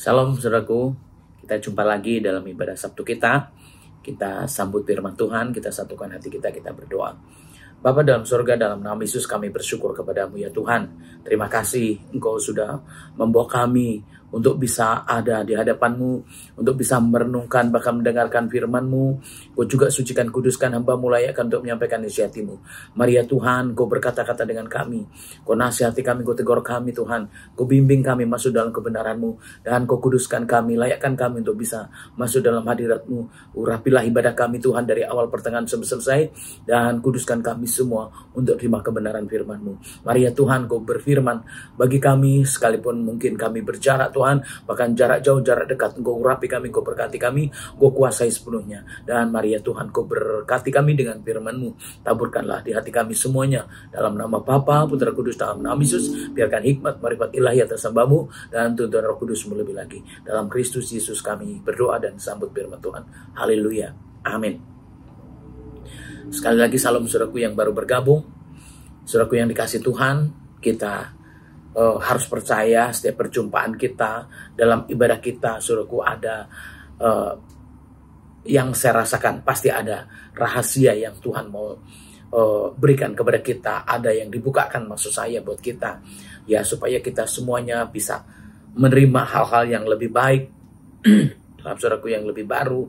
Salam saudaraku, kita jumpa lagi dalam ibadah Sabtu kita. Kita sambut firman Tuhan, kita satukan hati kita berdoa. Bapa dalam surga, dalam nama Yesus kami bersyukur kepadamu ya Tuhan. Terima kasih Engkau sudah membawa kami untuk bisa ada di hadapan-Mu, untuk bisa merenungkan bahkan mendengarkan firman-Mu. Kau juga sucikan kuduskan hamba-Mu layakkan untuk menyampaikan isi hati-Mu. Mari ya Tuhan, Kau berkata-kata dengan kami. Kau nasihati kami, Kau tegur kami Tuhan. Kau bimbing kami masuk dalam kebenaran-Mu. Dan Kau kuduskan kami, layakkan kami untuk bisa masuk dalam hadirat-Mu. Urapilah ibadah kami Tuhan dari awal pertengahan sampai selesai. Dan kuduskan kami semua untuk terima kebenaran firman-Mu. Mari ya Tuhan, Kau berfirman bagi kami sekalipun mungkin kami berjarak Tuhan, bahkan jarak jauh, jarak dekat, Engkau urapi kami, Engkau berkati kami, Engkau kuasai sepenuhnya. Dan mari ya Tuhan, Kau berkati kami dengan firman-Mu. Taburkanlah di hati kami semuanya. Dalam nama Bapa, Putra Kudus, dalam nama Yesus, biarkan hikmat, marifat ilahi atas hamba-Mu, dan tuntun Roh Kudus-Mu lebih lagi. Dalam Kristus Yesus kami berdoa dan sambut firman Tuhan. Haleluya. Amin. Sekali lagi salam saudaraku yang baru bergabung. Saudaraku yang dikasih Tuhan, kita harus percaya setiap perjumpaan kita dalam ibadah kita, saudaraku, ada yang saya rasakan pasti ada rahasia yang Tuhan mau berikan kepada kita, ada yang dibukakan maksud saya buat kita ya, supaya kita semuanya bisa menerima hal-hal yang lebih baik saudaraku, yang lebih baru,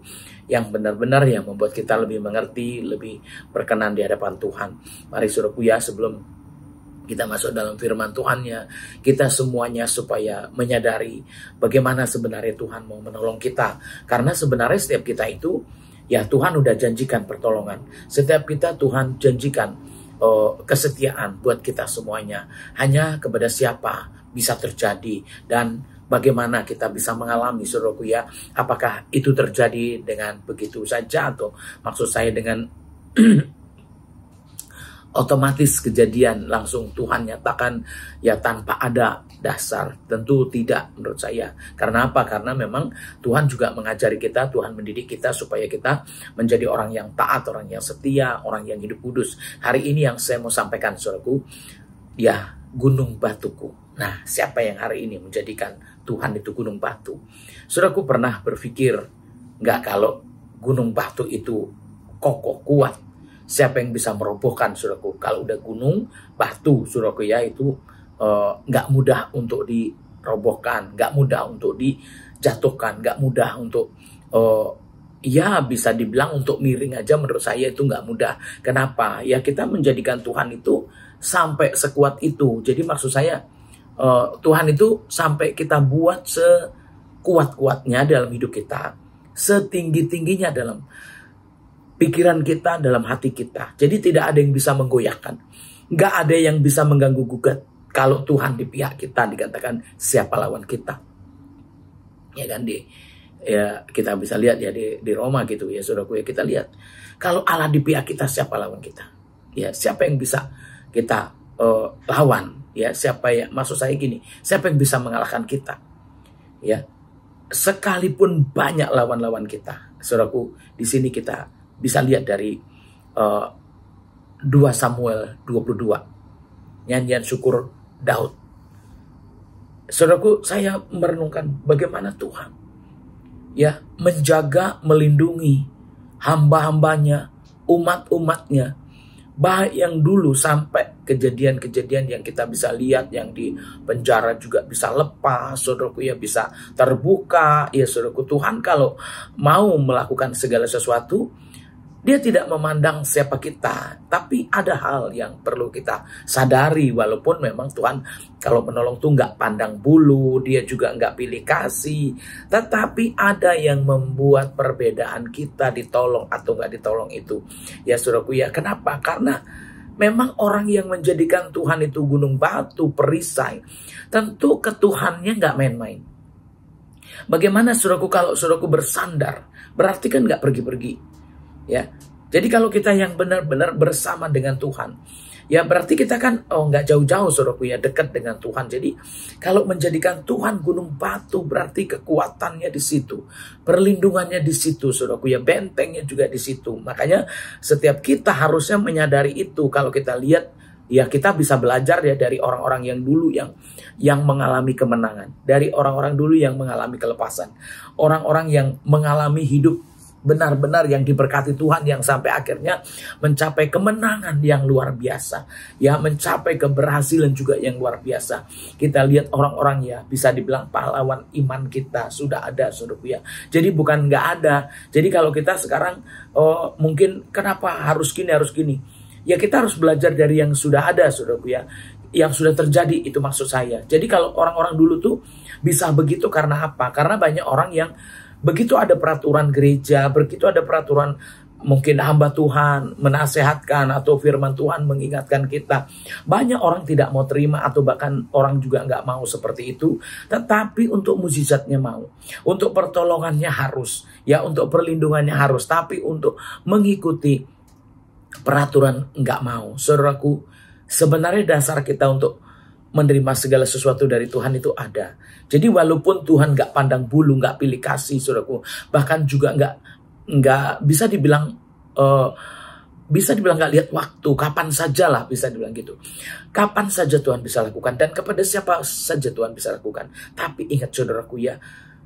yang benar-benar yang membuat kita lebih mengerti, lebih berkenan di hadapan Tuhan. Mari saudaraku ya, sebelum kita masuk dalam firman Tuhannya, kita semuanya supaya menyadari bagaimana sebenarnya Tuhan mau menolong kita. Karena sebenarnya setiap kita itu, ya Tuhan udah janjikan pertolongan. Setiap kita Tuhan janjikan kesetiaan buat kita semuanya. Hanya kepada siapa bisa terjadi dan bagaimana kita bisa mengalami, saudaraku ya. Apakah itu terjadi dengan begitu saja, atau maksud saya dengan otomatis kejadian langsung Tuhan nyatakan ya tanpa ada dasar? Tentu tidak menurut saya. Karena apa? Karena memang Tuhan juga mengajari kita, Tuhan mendidik kita supaya kita menjadi orang yang taat, orang yang setia, orang yang hidup kudus. Hari ini yang saya mau sampaikan saudaraku, ya gunung batuku. Nah, siapa yang hari ini menjadikan Tuhan itu gunung batu? Saudaraku pernah berpikir nggak kalau gunung batu itu kokoh, kuat? Siapa yang bisa merobohkan, saudaraku? Kalau udah gunung batu, saudaraku ya, itu nggak mudah untuk dirobohkan, nggak mudah untuk dijatuhkan, nggak mudah untuk ya bisa dibilang untuk miring aja menurut saya itu nggak mudah. Kenapa? Ya kita menjadikan Tuhan itu sampai sekuat itu. Jadi maksud saya Tuhan itu sampai kita buat sekuat-kuatnya dalam hidup kita, setinggi-tingginya dalam pikiran kita, dalam hati kita. Jadi tidak ada yang bisa menggoyahkan. Nggak ada yang bisa mengganggu gugat. Kalau Tuhan di pihak kita, dikatakan siapa lawan kita. Ya kan, ya kita bisa lihat ya di Roma gitu ya saudaraku ya, kita lihat. Kalau Allah di pihak kita, siapa lawan kita? Ya, siapa yang bisa kita lawan? Ya, siapa yang, maksud saya gini, siapa yang bisa mengalahkan kita? Ya, sekalipun banyak lawan-lawan kita. Saudaraku, di sini kita bisa lihat dari 2 Samuel 22, nyanyian syukur Daud. Saudaraku, saya merenungkan bagaimana Tuhan ya menjaga, melindungi hamba-hambanya, umat-umatnya, baik yang dulu sampai kejadian-kejadian yang kita bisa lihat, yang di penjara juga bisa lepas, saudaraku ya, bisa terbuka ya saudaraku. Tuhan kalau mau melakukan segala sesuatu, Dia tidak memandang siapa kita, tapi ada hal yang perlu kita sadari. Walaupun memang Tuhan kalau menolong tuh nggak pandang bulu, Dia juga nggak pilih kasih. Tetapi ada yang membuat perbedaan kita ditolong atau nggak ditolong itu. Ya saudaraku ya, kenapa? Karena memang orang yang menjadikan Tuhan itu gunung batu, perisai, tentu ketuhannya nggak main-main. Bagaimana saudaraku kalau saudaraku bersandar? Berarti kan nggak pergi-pergi. Ya, jadi kalau kita yang benar-benar bersama dengan Tuhan, ya berarti kita kan nggak jauh-jauh saudaraku ya, dekat dengan Tuhan. Jadi kalau menjadikan Tuhan gunung batu, berarti kekuatannya di situ, perlindungannya di situ saudaraku ya, bentengnya juga di situ. Makanya setiap kita harusnya menyadari itu. Kalau kita lihat Ya, kita bisa belajar ya dari orang-orang yang dulu yang mengalami kemenangan, dari orang-orang dulu yang mengalami kelepasan, orang-orang yang mengalami hidup benar-benar yang diberkati Tuhan, yang sampai akhirnya mencapai kemenangan yang luar biasa, ya, mencapai keberhasilan juga yang luar biasa. Kita lihat orang-orang ya bisa dibilang pahlawan iman kita sudah ada, saudaraku ya. Jadi bukan nggak ada. Jadi kalau kita sekarang mungkin kenapa harus gini, ya kita harus belajar dari yang sudah ada, saudaraku ya, yang sudah terjadi, itu maksud saya. Jadi kalau orang-orang dulu tuh bisa begitu karena apa? Karena banyak orang yang begitu ada peraturan gereja, begitu ada peraturan mungkin hamba Tuhan menasehatkan atau firman Tuhan mengingatkan kita, banyak orang tidak mau terima atau bahkan orang juga nggak mau seperti itu. Tetapi untuk mukjizatnya mau, untuk pertolongannya harus, ya, untuk perlindungannya harus. Tapi untuk mengikuti peraturan nggak mau. Saudaraku, sebenarnya dasar kita untuk menerima segala sesuatu dari Tuhan itu ada. Jadi walaupun Tuhan nggak pandang bulu, nggak pilih kasih, saudaraku, bahkan juga nggak bisa dibilang nggak lihat waktu, kapan saja lah bisa dibilang gitu. Kapan saja Tuhan bisa lakukan dan kepada siapa saja Tuhan bisa lakukan. Tapi ingat saudaraku ya,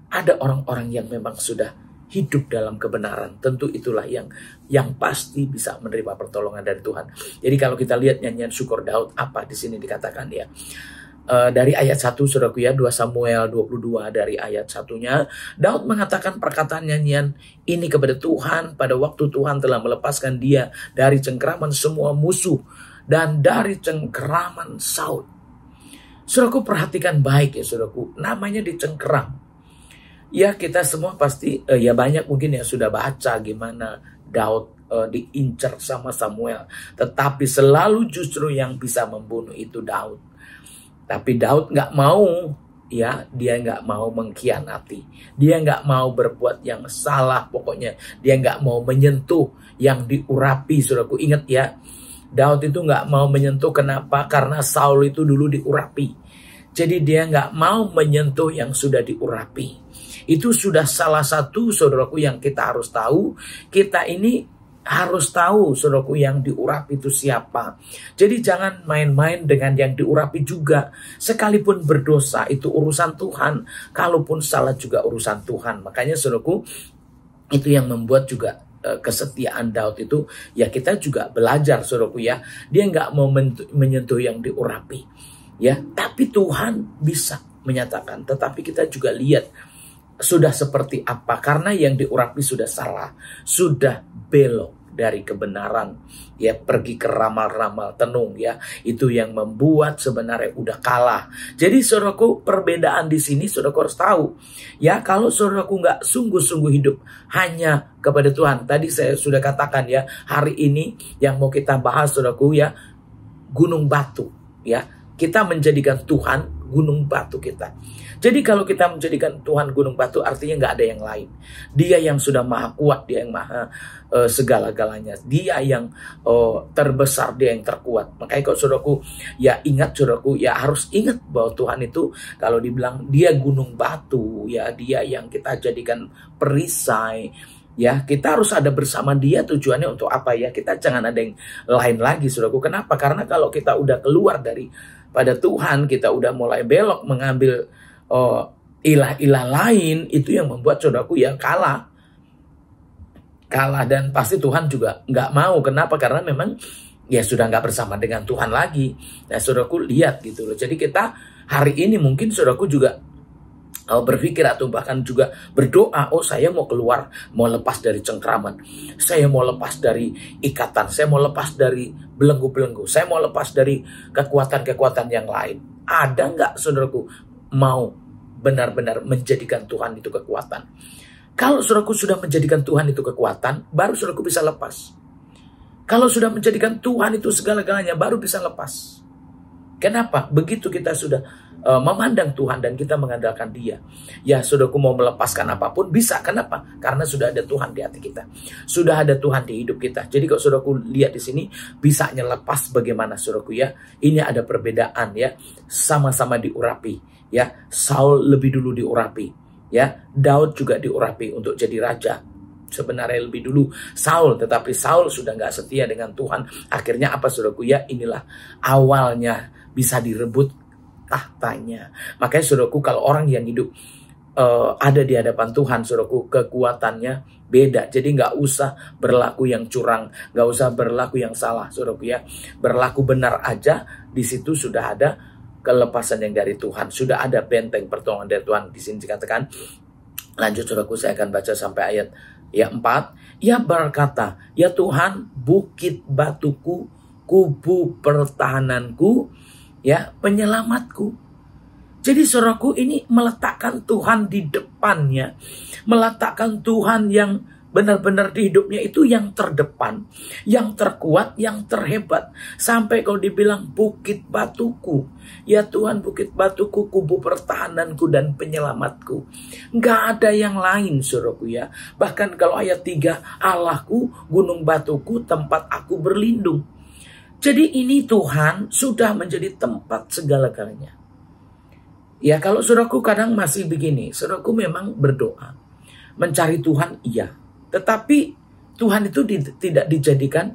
ada orang-orang yang memang sudah hidup dalam kebenaran. Tentu itulah yang pasti bisa menerima pertolongan dari Tuhan. Jadi kalau kita lihat nyanyian syukur Daud, apa di sini dikatakan ya? Dari ayat 1 saudaraku ya, 2 Samuel 22 dari ayat 1-nya, Daud mengatakan perkataan nyanyian ini kepada Tuhan pada waktu Tuhan telah melepaskan dia dari cengkeraman semua musuh dan dari cengkeraman Saul. Saudaraku, perhatikan baik ya saudaraku, namanya dicengkeram. Ya, kita semua pasti ya banyak mungkin yang sudah baca gimana Daud diincar sama Samuel, tetapi selalu justru yang bisa membunuh itu Daud. Tapi Daud nggak mau, ya, dia nggak mau mengkhianati, dia nggak mau berbuat yang salah, pokoknya dia nggak mau menyentuh yang diurapi. Saudaraku, ingat ya, Daud itu nggak mau menyentuh. Kenapa? Karena Saul itu dulu diurapi. Jadi dia nggak mau menyentuh yang sudah diurapi. Itu sudah salah satu, saudaraku, yang kita harus tahu. Kita ini harus tahu, saudaraku, yang diurapi itu siapa. Jadi jangan main-main dengan yang diurapi juga. Sekalipun berdosa itu urusan Tuhan, kalaupun salah juga urusan Tuhan. Makanya saudaraku, itu yang membuat juga kesetiaan Daud itu, ya kita juga belajar, saudaraku ya. Dia nggak mau menyentuh yang diurapi, ya. Tapi Tuhan bisa menyatakan. Tetapi kita juga lihat sudah seperti apa, karena yang diurapi sudah salah, sudah belok dari kebenaran, ya, pergi ke ramal-ramal tenung, ya, itu yang membuat sebenarnya udah kalah. Jadi saudaraku, perbedaan di sini saudaraku harus tahu, ya, kalau saudaraku nggak sungguh-sungguh hidup hanya kepada Tuhan. Tadi saya sudah katakan ya, hari ini yang mau kita bahas saudaraku ya, gunung batu, ya, kita menjadikan Tuhan gunung batu kita. Jadi kalau kita menjadikan Tuhan gunung batu, artinya nggak ada yang lain. Dia yang sudah maha kuat, dia yang maha segala-galanya. Dia yang terbesar, dia yang terkuat. Makanya kalau saudaraku, ya ingat saudaraku, ya harus ingat bahwa Tuhan itu kalau dibilang dia gunung batu, ya dia yang kita jadikan perisai. Ya, kita harus ada bersama dia. Tujuannya untuk apa ya? Kita jangan ada yang lain lagi, saudaraku. Kenapa? Karena kalau kita udah keluar dari pada Tuhan, kita udah mulai belok mengambil ilah-ilah lain, itu yang membuat saudaraku ya kalah, dan pasti Tuhan juga nggak mau. Kenapa? Karena memang ya sudah nggak bersama dengan Tuhan lagi. Nah saudaraku, lihat gitu loh. Jadi kita hari ini mungkin saudaraku juga berpikir atau bahkan juga berdoa, oh saya mau keluar, mau lepas dari cengkraman, saya mau lepas dari ikatan, saya mau lepas dari belenggu-belenggu, saya mau lepas dari kekuatan-kekuatan yang lain. Ada nggak saudaraku mau benar-benar menjadikan Tuhan itu kekuatan? Kalau saudaraku sudah menjadikan Tuhan itu kekuatan, baru saudaraku bisa lepas. Kalau sudah menjadikan Tuhan itu segala-galanya, baru bisa lepas. Kenapa? Begitu kita sudah memandang Tuhan dan kita mengandalkan Dia, ya saudaraku, mau melepaskan apapun bisa. Kenapa? Karena sudah ada Tuhan di hati kita, sudah ada Tuhan di hidup kita. Jadi kalau saudaraku lihat di sini, bisanya lepas bagaimana saudaraku ya? Ini ada perbedaan ya, sama-sama diurapi ya. Saul lebih dulu diurapi, ya. Daud juga diurapi untuk jadi raja. sebenarnya lebih dulu Saul, tetapi Saul sudah nggak setia dengan Tuhan. Akhirnya apa saudaraku ya, inilah awalnya bisa direbut tahtanya. Makanya saudaraku, kalau orang yang hidup ada di hadapan Tuhan, saudaraku, kekuatannya beda. Jadi nggak usah berlaku yang curang, nggak usah berlaku yang salah, saudaraku ya. Berlaku benar aja, di situ sudah ada kelepasan yang dari Tuhan, sudah ada benteng pertolongan dari Tuhan. Di sini dikatakan, lanjut saudaraku, saya akan baca sampai ayat 4. Ia berkata, ya Tuhan, bukit batuku, kubu pertahananku, ya penyelamatku. Jadi saudaraku, ini meletakkan Tuhan di depannya, meletakkan Tuhan yang benar-benar di hidupnya itu yang terdepan, yang terkuat, yang terhebat. Sampai kalau dibilang bukit batuku, ya Tuhan bukit batuku, kubu pertahananku dan penyelamatku. Nggak ada yang lain saudaraku ya. Bahkan kalau ayat 3, Allahku, gunung batuku, tempat aku berlindung. Jadi ini Tuhan sudah menjadi tempat segala-galanya. Ya kalau saudaraku kadang masih begini, saudaraku memang berdoa, mencari Tuhan iya. Tetapi Tuhan itu tidak dijadikan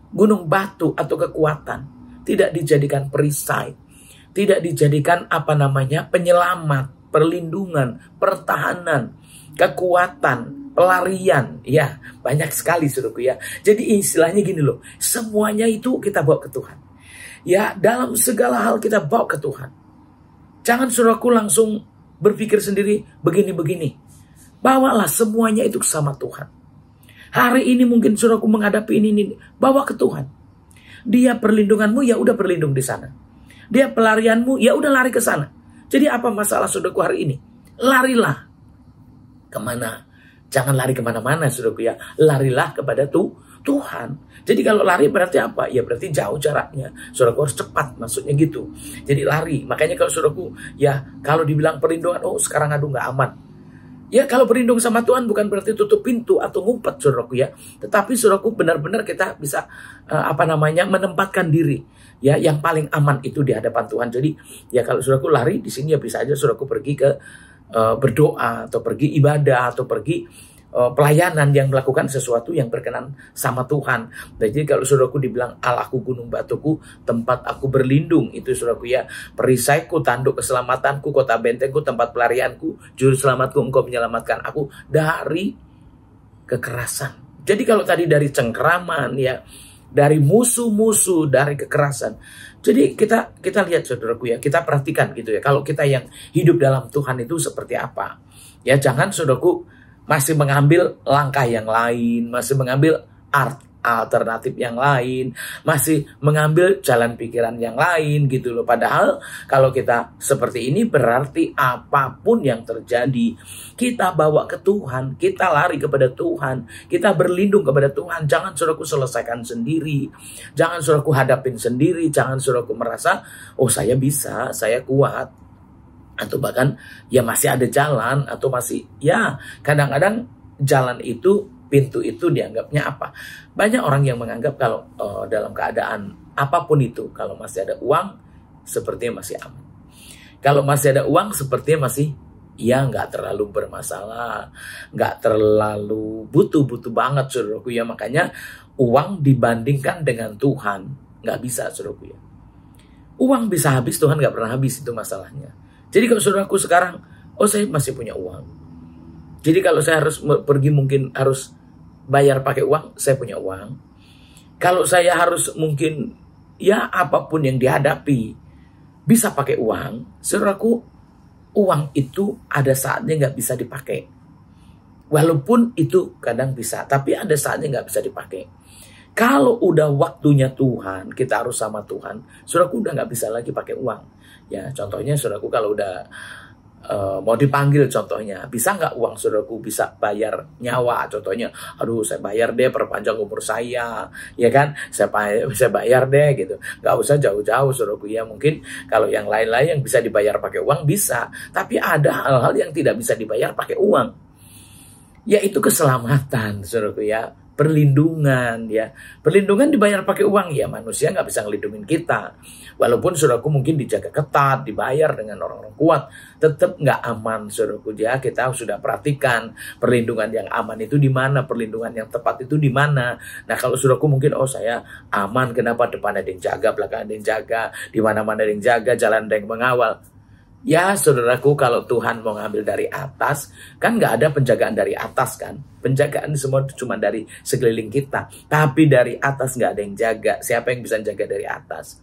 gunung batu atau kekuatan, tidak dijadikan perisai, tidak dijadikan penyelamat, perlindungan, pertahanan, kekuatan, pelarian. Ya banyak sekali saudaraku ya. Jadi istilahnya gini loh, semuanya itu kita bawa ke Tuhan. Ya dalam segala hal kita bawa ke Tuhan. Jangan saudaraku langsung berpikir sendiri begini-begini. Bawalah semuanya itu sama Tuhan. Hari ini mungkin saudaraku menghadapi ini, bawa ke Tuhan. Dia perlindunganmu, ya udah berlindung di sana. Dia pelarianmu, ya udah lari ke sana. Jadi apa masalah saudaraku hari ini? Larilah. Kemana? Jangan lari kemana-mana saudaraku ya. Larilah kepada Tuhan. Jadi kalau lari berarti apa? Ya berarti jauh jaraknya. Saudaraku harus cepat, maksudnya gitu. Jadi lari. Makanya kalau saudaraku ya, kalau dibilang perlindungan, oh sekarang aduh nggak aman. Ya kalau berlindung sama Tuhan bukan berarti tutup pintu atau ngumpet saudaraku ya. Tetapi saudaraku benar-benar kita bisa menempatkan diri ya yang paling aman itu di hadapan Tuhan. Jadi ya kalau saudaraku lari di sini ya bisa aja saudaraku pergi ke berdoa atau pergi ibadah atau pergi pelayanan yang melakukan sesuatu yang berkenan sama Tuhan. Jadi kalau saudaraku dibilang Allahku gunung batuku, tempat aku berlindung, itu saudaraku ya, perisaiku, tanduk keselamatanku, kota bentengku, tempat pelarianku, juru selamatku, engkau menyelamatkan aku dari kekerasan. Jadi kalau tadi dari cengkeraman ya, dari musuh-musuh, dari kekerasan. Jadi kita lihat saudaraku ya, kita perhatikan gitu ya, kalau kita yang hidup dalam Tuhan itu seperti apa. Ya jangan saudaraku masih mengambil langkah yang lain, masih mengambil alternatif yang lain, masih mengambil jalan pikiran yang lain gitu loh. Padahal kalau kita seperti ini berarti apapun yang terjadi, kita bawa ke Tuhan, kita lari kepada Tuhan, kita berlindung kepada Tuhan. Jangan saudaraku selesaikan sendiri, jangan saudaraku hadapin sendiri, jangan saudaraku merasa, oh saya bisa, saya kuat. Atau bahkan ya masih ada jalan, atau masih ya kadang-kadang jalan itu, pintu itu dianggapnya apa? Banyak orang yang menganggap kalau dalam keadaan apapun itu, kalau masih ada uang sepertinya masih aman. Kalau masih ada uang sepertinya masih ya nggak terlalu bermasalah, nggak terlalu butuh banget saudaraku ya. Makanya uang dibandingkan dengan Tuhan nggak bisa saudaraku ya. Uang bisa habis, Tuhan nggak pernah habis, itu masalahnya. Jadi kalau saudaraku sekarang, oh saya masih punya uang. Jadi kalau saya harus pergi mungkin harus bayar pakai uang, saya punya uang. Kalau saya harus mungkin ya apapun yang dihadapi bisa pakai uang, saudaraku, uang itu ada saatnya nggak bisa dipakai. Walaupun itu kadang bisa, tapi ada saatnya nggak bisa dipakai. Kalau udah waktunya Tuhan, kita harus sama Tuhan, saudaraku udah nggak bisa lagi pakai uang. Ya contohnya saudaraku kalau udah mau dipanggil contohnya, bisa nggak uang saudaraku bisa bayar nyawa contohnya, aduh saya bayar deh perpanjang umur saya, ya kan, saya bayar deh gitu. Nggak usah jauh-jauh saudaraku ya, mungkin kalau yang lain-lain yang bisa dibayar pakai uang bisa, tapi ada hal-hal yang tidak bisa dibayar pakai uang, yaitu keselamatan saudaraku ya, perlindungan ya. Perlindungan dibayar pakai uang ya, manusia nggak bisa ngelindungin kita. Walaupun saudaraku mungkin dijaga ketat, dibayar dengan orang-orang kuat, tetap nggak aman saudaraku ya. Kita sudah perhatikan perlindungan yang aman itu di mana, perlindungan yang tepat itu di mana. Nah kalau saudaraku mungkin saya aman, kenapa depan ada yang jaga, belakang ada yang jaga, di mana-mana ada yang jaga, jalan ada yang mengawal. Ya saudaraku, kalau Tuhan mau ngambil dari atas, kan nggak ada penjagaan dari atas kan. Penjagaan semua cuma dari sekeliling kita. Tapi dari atas nggak ada yang jaga. Siapa yang bisa jaga dari atas?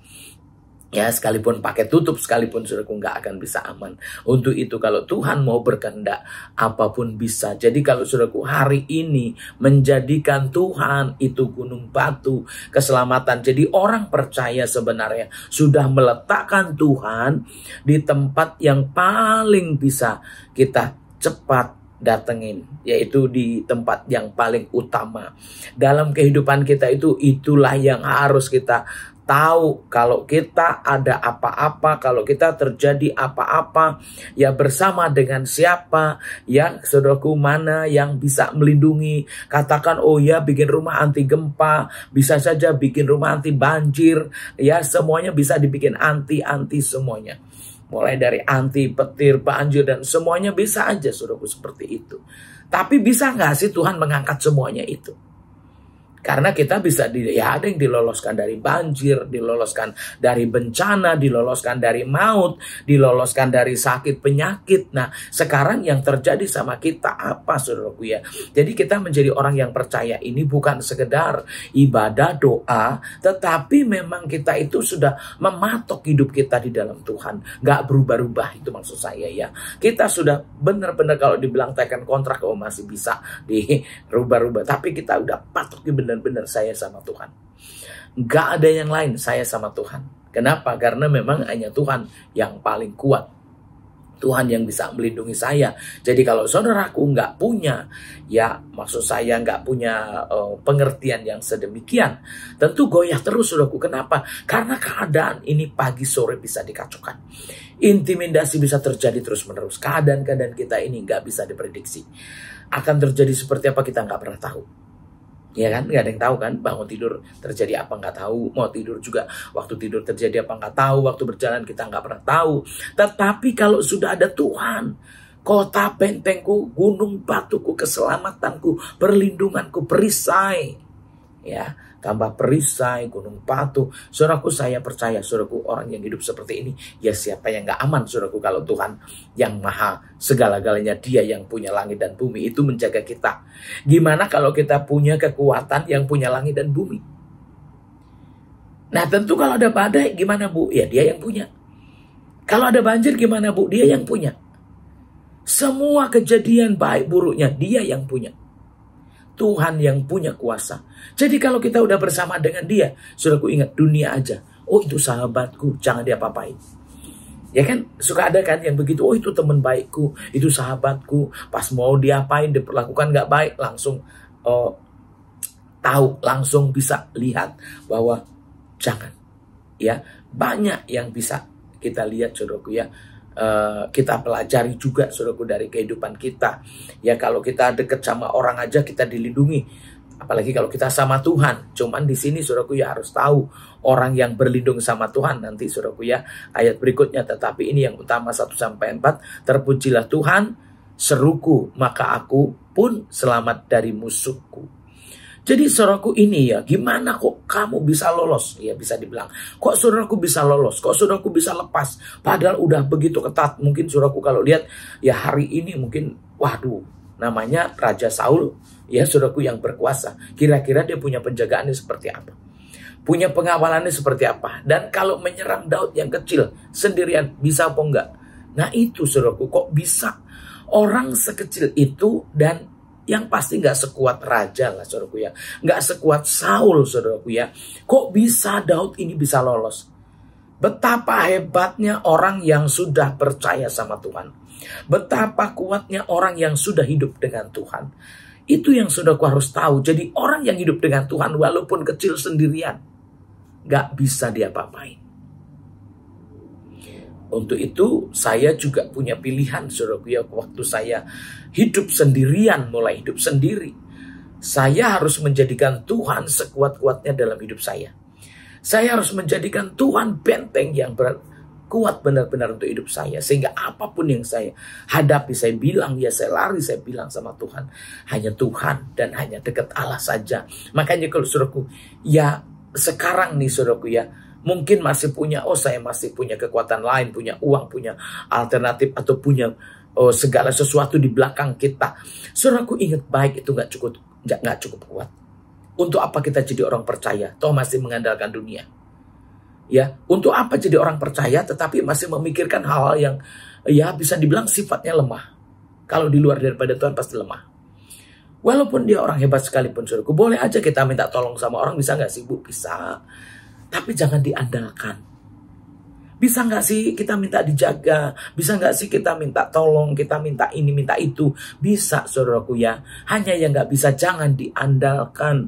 Ya sekalipun pakai tutup, sekalipun saudaraku nggak akan bisa aman. Untuk itu kalau Tuhan mau berkehendak, apapun bisa. Jadi kalau saudaraku hari ini menjadikan Tuhan itu gunung batu keselamatan. Jadi orang percaya sebenarnya sudah meletakkan Tuhan di tempat yang paling bisa kita cepat datengin, yaitu di tempat yang paling utama dalam kehidupan kita. Itulah yang harus kita tahu. Kalau kita ada apa-apa, kalau kita terjadi apa-apa, ya bersama dengan siapa, ya saudaraku, mana yang bisa melindungi. Katakan, oh ya bikin rumah anti gempa, bisa saja bikin rumah anti banjir, ya semuanya bisa dibikin anti semuanya. Mulai dari anti petir, banjir, dan semuanya bisa aja saudaraku seperti itu. Tapi bisa nggak sih Tuhan mengangkat semuanya itu? Karena kita bisa ada yang diloloskan dari banjir, diloloskan dari bencana, diloloskan dari maut, diloloskan dari sakit penyakit. Nah, sekarang yang terjadi sama kita apa saudaraku ya? Jadi kita menjadi orang yang percaya ini bukan sekedar ibadah doa, tetapi memang kita itu sudah mematok hidup kita di dalam Tuhan. Gak berubah-ubah, itu maksud saya ya. Kita sudah benar-benar kalau dibilang tekan kontrak, masih bisa dirubah-rubah. Tapi kita udah patok di benar-benar saya sama Tuhan. Nggak ada yang lain, saya sama Tuhan. Kenapa? Karena memang hanya Tuhan yang paling kuat. Tuhan yang bisa melindungi saya. Jadi kalau saudaraku nggak punya, ya maksud saya nggak punya pengertian yang sedemikian, tentu goyah terus saudaraku. Kenapa? Karena keadaan ini pagi sore bisa dikacaukan. Intimidasi bisa terjadi terus menerus. Keadaan-keadaan kita ini nggak bisa diprediksi. Akan terjadi seperti apa kita nggak pernah tahu. Ya kan, nggak ada yang tahu kan, bangun tidur terjadi apa nggak tahu, mau tidur juga waktu tidur terjadi apa nggak tahu, waktu berjalan kita nggak pernah tahu. Tetapi kalau sudah ada Tuhan, kota bentengku, gunung batuku, keselamatanku, perlindunganku, perisai, ya, tambah perisai, gunung batu. Saudaraku, saya percaya saudaraku, orang yang hidup seperti ini, ya siapa yang nggak aman saudaraku, kalau Tuhan yang maha segala-galanya, Dia yang punya langit dan bumi itu menjaga kita. Gimana kalau kita punya kekuatan yang punya langit dan bumi? Nah tentu kalau ada badai gimana Bu? Ya Dia yang punya. Kalau ada banjir gimana Bu? Dia yang punya. Semua kejadian baik buruknya Dia yang punya. Tuhan yang punya kuasa. Jadi kalau kita udah bersama dengan Dia, saudaraku, ingat dunia aja, oh itu sahabatku, jangan diapa-apain. Ya kan, suka ada kan yang begitu, oh itu teman baikku, itu sahabatku, pas mau diapain, diperlakukan nggak baik, langsung tahu, langsung bisa lihat bahwa jangan. Ya, banyak yang bisa kita lihat saudaraku ya. Kita pelajari juga saudaraku dari kehidupan kita. Ya kalau kita deket sama orang aja kita dilindungi, apalagi kalau kita sama Tuhan. Cuman di sini saudaraku ya harus tahu, orang yang berlindung sama Tuhan nanti saudaraku ya ayat berikutnya, tetapi ini yang utama 1-4, terpujilah Tuhan seruku, maka aku pun selamat dari musuhku. Jadi saudaraku ini ya, gimana kok kamu bisa lolos? Ya bisa dibilang, kok saudaraku bisa lolos? Kok saudaraku bisa lepas? Padahal udah begitu ketat. Mungkin saudaraku kalau lihat, ya hari ini mungkin, waduh, namanya Raja Saul, ya saudaraku yang berkuasa. Kira-kira dia punya penjagaannya seperti apa? Punya pengawalannya seperti apa? Dan kalau menyerang Daud yang kecil, sendirian, bisa apa enggak? Nah itu saudaraku, kok bisa? Orang sekecil itu dan yang pasti nggak sekuat raja lah saudaraku ya. Nggak sekuat Saul saudaraku ya. Kok bisa Daud ini bisa lolos? Betapa hebatnya orang yang sudah percaya sama Tuhan. Betapa kuatnya orang yang sudah hidup dengan Tuhan. Itu yang saudaraku harus tahu. Jadi orang yang hidup dengan Tuhan walaupun kecil sendirian, nggak bisa diapa-apain. Untuk itu saya juga punya pilihan saudaraku ya, waktu saya hidup sendirian, mulai hidup sendiri. Saya harus menjadikan Tuhan sekuat-kuatnya dalam hidup saya. Saya harus menjadikan Tuhan benteng yang kuat benar-benar untuk hidup saya. Sehingga apapun yang saya hadapi, saya bilang, ya saya lari, saya bilang sama Tuhan. Hanya Tuhan dan hanya dekat Allah saja. Makanya kalau saudaraku, ya sekarang nih saudaraku ya, mungkin masih punya, saya masih punya kekuatan lain, punya uang, punya alternatif, atau punya segala sesuatu di belakang kita. Saudaraku ingat baik itu nggak cukup kuat. Untuk apa kita jadi orang percaya, toh masih mengandalkan dunia? Ya, untuk apa jadi orang percaya tetapi masih memikirkan hal-hal yang ya bisa dibilang sifatnya lemah. Kalau di luar daripada Tuhan pasti lemah. Walaupun dia orang hebat sekalipun, saudaraku, boleh aja kita minta tolong sama orang, bisa nggak sih Bu? Bisa. Tapi jangan diandalkan. Bisa nggak sih kita minta dijaga? Bisa nggak sih kita minta tolong, kita minta ini, minta itu? Bisa, saudaraku ya. Hanya yang nggak bisa jangan diandalkan.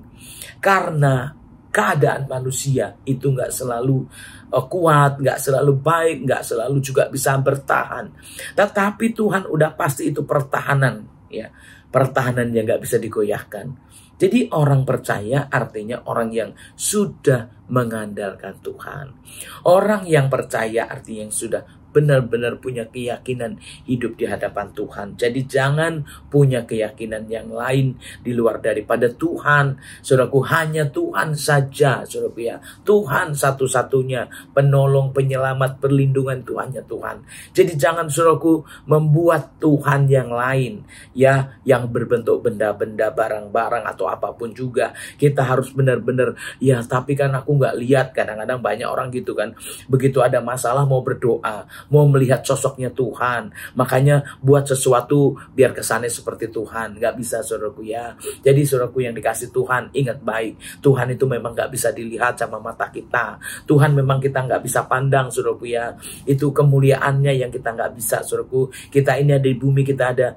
Karena keadaan manusia itu nggak selalu kuat, nggak selalu baik, nggak selalu juga bisa bertahan. Tetapi Tuhan udah pasti itu pertahanan, ya, pertahanan yang nggak bisa digoyahkan. Jadi orang percaya artinya orang yang sudah mengandalkan Tuhan. Orang yang percaya artinya yang sudah benar-benar punya keyakinan hidup di hadapan Tuhan. Jadi jangan punya keyakinan yang lain di luar daripada Tuhan. Saudaraku, hanya Tuhan saja, saudaraku ya. Tuhan satu-satunya penolong, penyelamat, perlindungan itu hanya Tuhan. Jadi jangan saudaraku membuat Tuhan yang lain, ya, yang berbentuk benda-benda, barang-barang atau apapun juga. Kita harus benar-benar, ya tapi kan aku nggak lihat. Kadang-kadang banyak orang gitu kan, begitu ada masalah mau berdoa, mau melihat sosoknya Tuhan, makanya buat sesuatu biar kesannya seperti Tuhan. Gak bisa, saudaraku ya. Jadi saudaraku yang dikasih Tuhan, ingat baik, Tuhan itu memang gak bisa dilihat sama mata kita. Tuhan memang kita gak bisa pandang, saudaraku ya. Itu kemuliaannya yang kita gak bisa, saudaraku. Kita ini ada di bumi, kita ada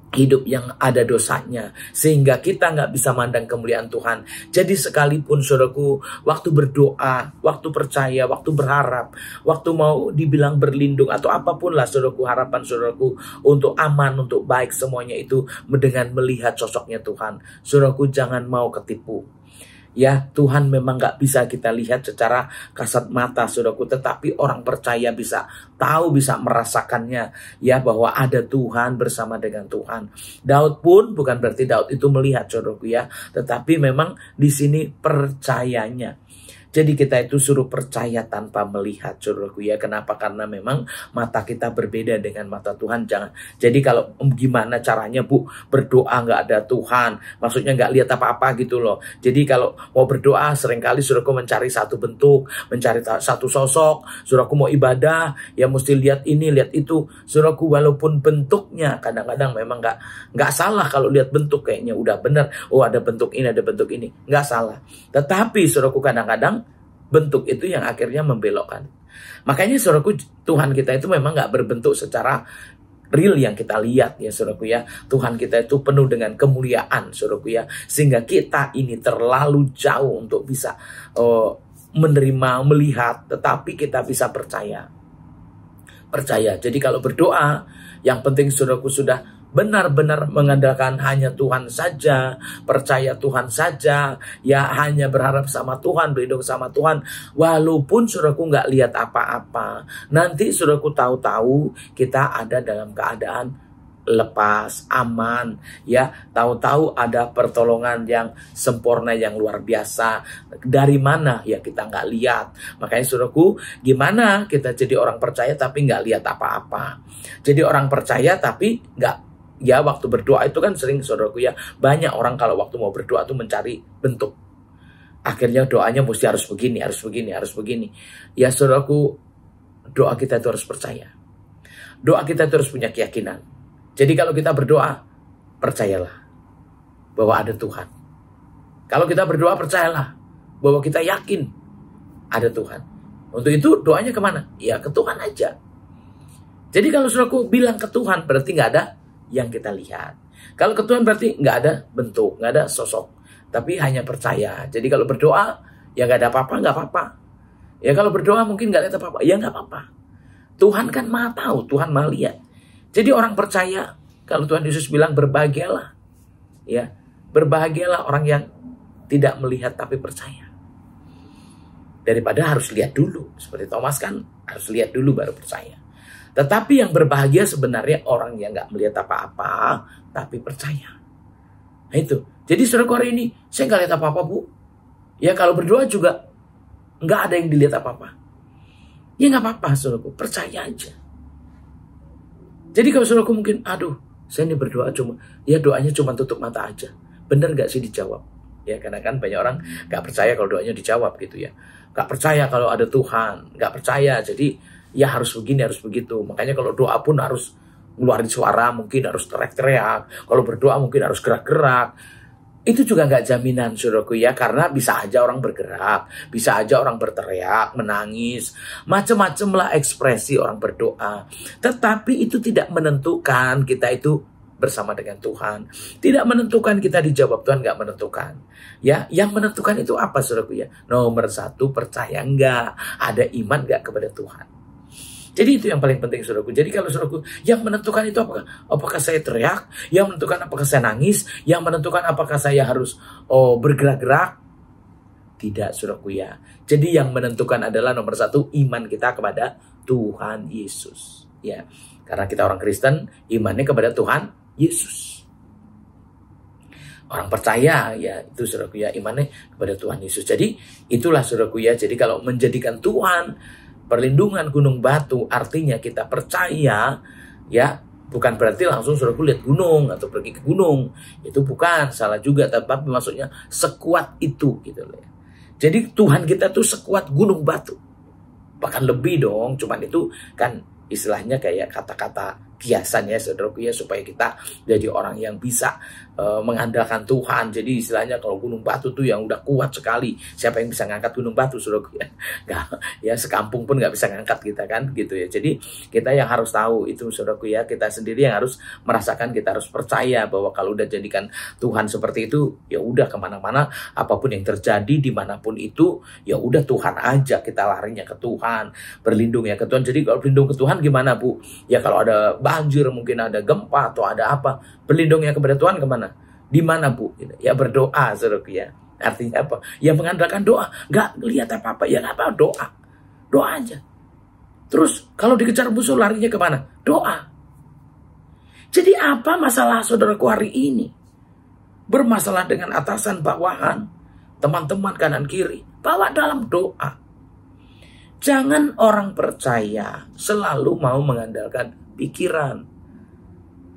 hidup yang ada dosanya, sehingga kita nggak bisa mandang kemuliaan Tuhan. Jadi sekalipun saudaraku, waktu berdoa, waktu percaya, waktu berharap, waktu mau dibilang berlindung atau apapun lah saudaraku, harapan saudaraku untuk aman, untuk baik, semuanya itu dengan melihat sosoknya Tuhan. Saudaraku jangan mau ketipu. Ya, Tuhan memang gak bisa kita lihat secara kasat mata, saudaraku. Tetapi orang percaya bisa tahu, bisa merasakannya. Ya, bahwa ada Tuhan bersama dengan Tuhan. Daud pun bukan berarti Daud itu melihat, saudaraku ya. Tetapi memang di sini percayanya. Jadi kita itu suruh percaya tanpa melihat, saudaraku ya. Kenapa? Karena memang mata kita berbeda dengan mata Tuhan. Jangan. Jadi kalau gimana caranya Bu berdoa nggak ada Tuhan, maksudnya nggak lihat apa-apa gitu loh. Jadi kalau mau berdoa seringkali saudaraku mencari satu bentuk, mencari satu sosok. Saudaraku mau ibadah ya mesti lihat ini, lihat itu. Saudaraku walaupun bentuknya kadang-kadang memang nggak salah kalau lihat bentuk, kayaknya udah benar. Oh ada bentuk ini, ada bentuk ini, nggak salah. Tetapi saudaraku kadang-kadang bentuk itu yang akhirnya membelokkan. Makanya saudaraku, Tuhan kita itu memang gak berbentuk secara real yang kita lihat ya saudaraku ya. Tuhan kita itu penuh dengan kemuliaan saudaraku ya. Sehingga kita ini terlalu jauh untuk bisa menerima, melihat. Tetapi kita bisa percaya. Jadi kalau berdoa, yang penting saudaraku sudah benar-benar mengandalkan hanya Tuhan saja, percaya Tuhan saja, ya hanya berharap sama Tuhan, berlindung sama Tuhan, walaupun saudaraku nggak lihat apa-apa. Nanti saudaraku tahu-tahu kita ada dalam keadaan lepas, aman, ya tahu-tahu ada pertolongan yang sempurna, yang luar biasa. Dari mana? Ya kita nggak lihat. Makanya saudaraku, gimana kita jadi orang percaya tapi nggak lihat apa-apa? Jadi orang percaya tapi nggak. Ya waktu berdoa itu kan sering saudaraku ya, banyak orang kalau waktu mau berdoa tuh mencari bentuk. Akhirnya doanya mesti harus begini, harus begini, harus begini. Ya saudaraku, doa kita itu harus percaya. Doa kita itu harus punya keyakinan. Jadi kalau kita berdoa, percayalah bahwa ada Tuhan. Kalau kita berdoa, percayalah bahwa kita yakin ada Tuhan. Untuk itu doanya kemana? Ya ke Tuhan aja. Jadi kalau saudaraku bilang ke Tuhan, berarti nggak ada yang kita lihat. Kalau ke Tuhan berarti nggak ada bentuk, nggak ada sosok, tapi hanya percaya. Jadi kalau berdoa ya nggak ada apa-apa, nggak apa-apa. Ya kalau berdoa mungkin nggak lihat apa-apa, ya nggak apa-apa. Tuhan kan maha tahu, Tuhan maha lihat. Jadi orang percaya, kalau Tuhan Yesus bilang berbahagialah, ya Berbahagialah orang yang tidak melihat tapi percaya. Daripada harus lihat dulu. Seperti Thomas kan harus lihat dulu baru percaya. Tetapi yang berbahagia sebenarnya orang yang nggak melihat apa-apa tapi percaya. Nah itu. Jadi saudaraku, hari ini saya nggak lihat apa-apa, Bu. Ya kalau berdoa juga nggak ada yang dilihat apa-apa. Ya nggak apa-apa, saudaraku. Percaya aja. Jadi kalau saudaraku mungkin, aduh, saya ini berdoa doanya cuma tutup mata aja. Bener nggak sih dijawab? Ya karena kan banyak orang nggak percaya kalau doanya dijawab gitu ya. Nggak percaya kalau ada Tuhan. Nggak percaya. Jadi ya harus begini, harus begitu. Makanya kalau doa pun harus ngeluarin suara, mungkin harus teriak-teriak. Kalau berdoa mungkin harus gerak-gerak. Itu juga nggak jaminan, saudaraku ya. Karena bisa aja orang bergerak. Bisa aja orang berteriak, menangis. Macam-macam lah ekspresi orang berdoa. Tetapi itu tidak menentukan kita itu bersama dengan Tuhan. Tidak menentukan kita dijawab, Tuhan nggak menentukan. Ya, yang menentukan itu apa, saudaraku ya? Nomor satu, percaya nggak? Ada iman nggak kepada Tuhan? Jadi itu yang paling penting, saudaraku. Jadi kalau saudaraku, yang menentukan itu apakah saya teriak? Yang menentukan apakah saya nangis? Yang menentukan apakah saya harus bergerak-gerak? Tidak, saudaraku ya. Jadi yang menentukan adalah nomor satu, iman kita kepada Tuhan Yesus. Ya, karena kita orang Kristen, imannya kepada Tuhan Yesus. Orang percaya ya itu, saudaraku ya, imannya kepada Tuhan Yesus. Jadi itulah, saudaraku ya. Jadi kalau menjadikan Tuhan perlindungan gunung batu, artinya kita percaya ya, bukan berarti langsung saudaraku lihat gunung atau pergi ke gunung. Itu bukan, salah juga, tapi maksudnya sekuat itu gitu loh ya. Jadi Tuhan kita tuh sekuat gunung batu. Bahkan lebih dong, cuman itu kan istilahnya kayak kata-kata kiasan ya, saudaraku ya, supaya kita jadi orang yang bisa mengandalkan Tuhan. Jadi istilahnya kalau gunung batu tuh yang udah kuat sekali, siapa yang bisa ngangkat gunung batu, saudaraku ya? Nggak, ya sekampung pun nggak bisa ngangkat kita kan gitu ya. Jadi kita yang harus tahu itu, saudaraku ya, kita sendiri yang harus merasakan, kita harus percaya bahwa kalau udah jadikan Tuhan seperti itu, ya udah kemana-mana, apapun yang terjadi dimanapun itu, ya udah Tuhan aja, kita larinya ke Tuhan, berlindung ya ke Tuhan. Jadi kalau berlindung ke Tuhan gimana, Bu? Ya kalau ada banjir, mungkin ada gempa atau ada apa, berlindungnya kepada Tuhan kemana? Di mana, Bu? Ya berdoa, saudaraku ya. Artinya apa? Ya mengandalkan doa. Nggak lihat apa-apa, ya nggak apa, doa. Doa aja. Terus kalau dikejar musuh larinya kemana? Doa. Jadi apa masalah saudaraku hari ini? Bermasalah dengan atasan, bawahan, teman-teman kanan kiri, bawa dalam doa. Jangan orang percaya selalu mau mengandalkan pikiran.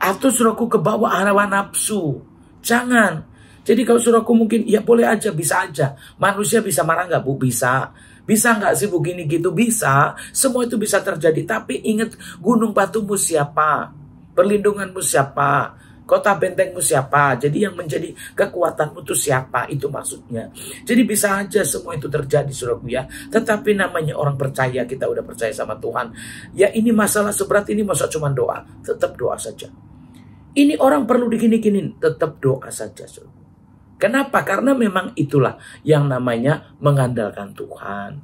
Atau saudaraku kebawa hawa nafsu. Jangan. Jadi kalau saudaraku mungkin, ya boleh aja, bisa aja. Manusia bisa marah nggak, Bu? Bisa. Bisa nggak sih begini gitu? Bisa. Semua itu bisa terjadi. Tapi ingat, gunung batumu siapa? Perlindunganmu siapa? Kota bentengmu siapa? Jadi yang menjadi kekuatanmu itu siapa? Itu maksudnya. Jadi bisa aja semua itu terjadi, saudaraku ya. Tetapi namanya orang percaya, kita udah percaya sama Tuhan. Ya ini masalah seberat ini, masa cuma doa? Tetap doa saja. Ini orang perlu digini-ginin, tetap doa saja, saudara. Kenapa? Karena memang itulah yang namanya mengandalkan Tuhan.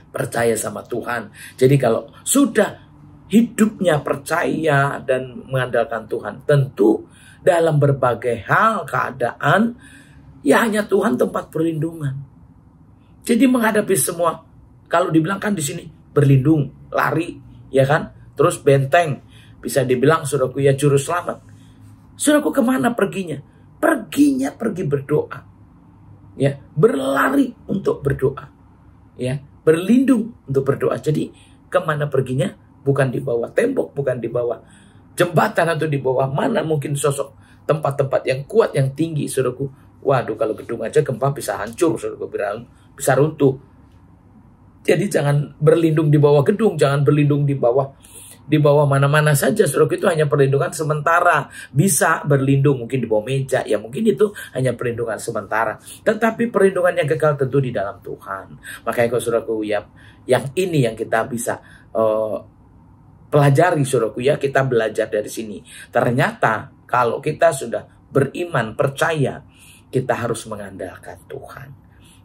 Percaya sama Tuhan. Jadi kalau sudah hidupnya percaya dan mengandalkan Tuhan, tentu dalam berbagai hal, keadaan, ya hanya Tuhan tempat perlindungan. Jadi menghadapi semua, kalau dibilang kan di sini berlindung, lari, ya kan? Terus benteng, bisa dibilang saudaraku ya juru selamat. Saudaraku kemana perginya? Perginya pergi berdoa. Ya, berlari untuk berdoa. Ya, berlindung untuk berdoa. Jadi kemana perginya? Bukan di bawah tembok, bukan di bawah jembatan atau di bawah mana mungkin sosok tempat-tempat yang kuat, yang tinggi, saudaraku. Waduh, kalau gedung aja gempa bisa hancur, saudaraku, bisa runtuh. Jadi jangan berlindung di bawah gedung, jangan berlindung di bawah mana-mana saja, saudaraku. Itu hanya perlindungan sementara. Bisa berlindung mungkin di bawah meja, ya mungkin itu hanya perlindungan sementara. Tetapi perlindungan yang kekal tentu di dalam Tuhan. Makanya kalau saudaraku ya, yang ini yang kita bisa pelajari, saudaraku ya, kita belajar dari sini. Ternyata kalau kita sudah beriman, percaya, kita harus mengandalkan Tuhan.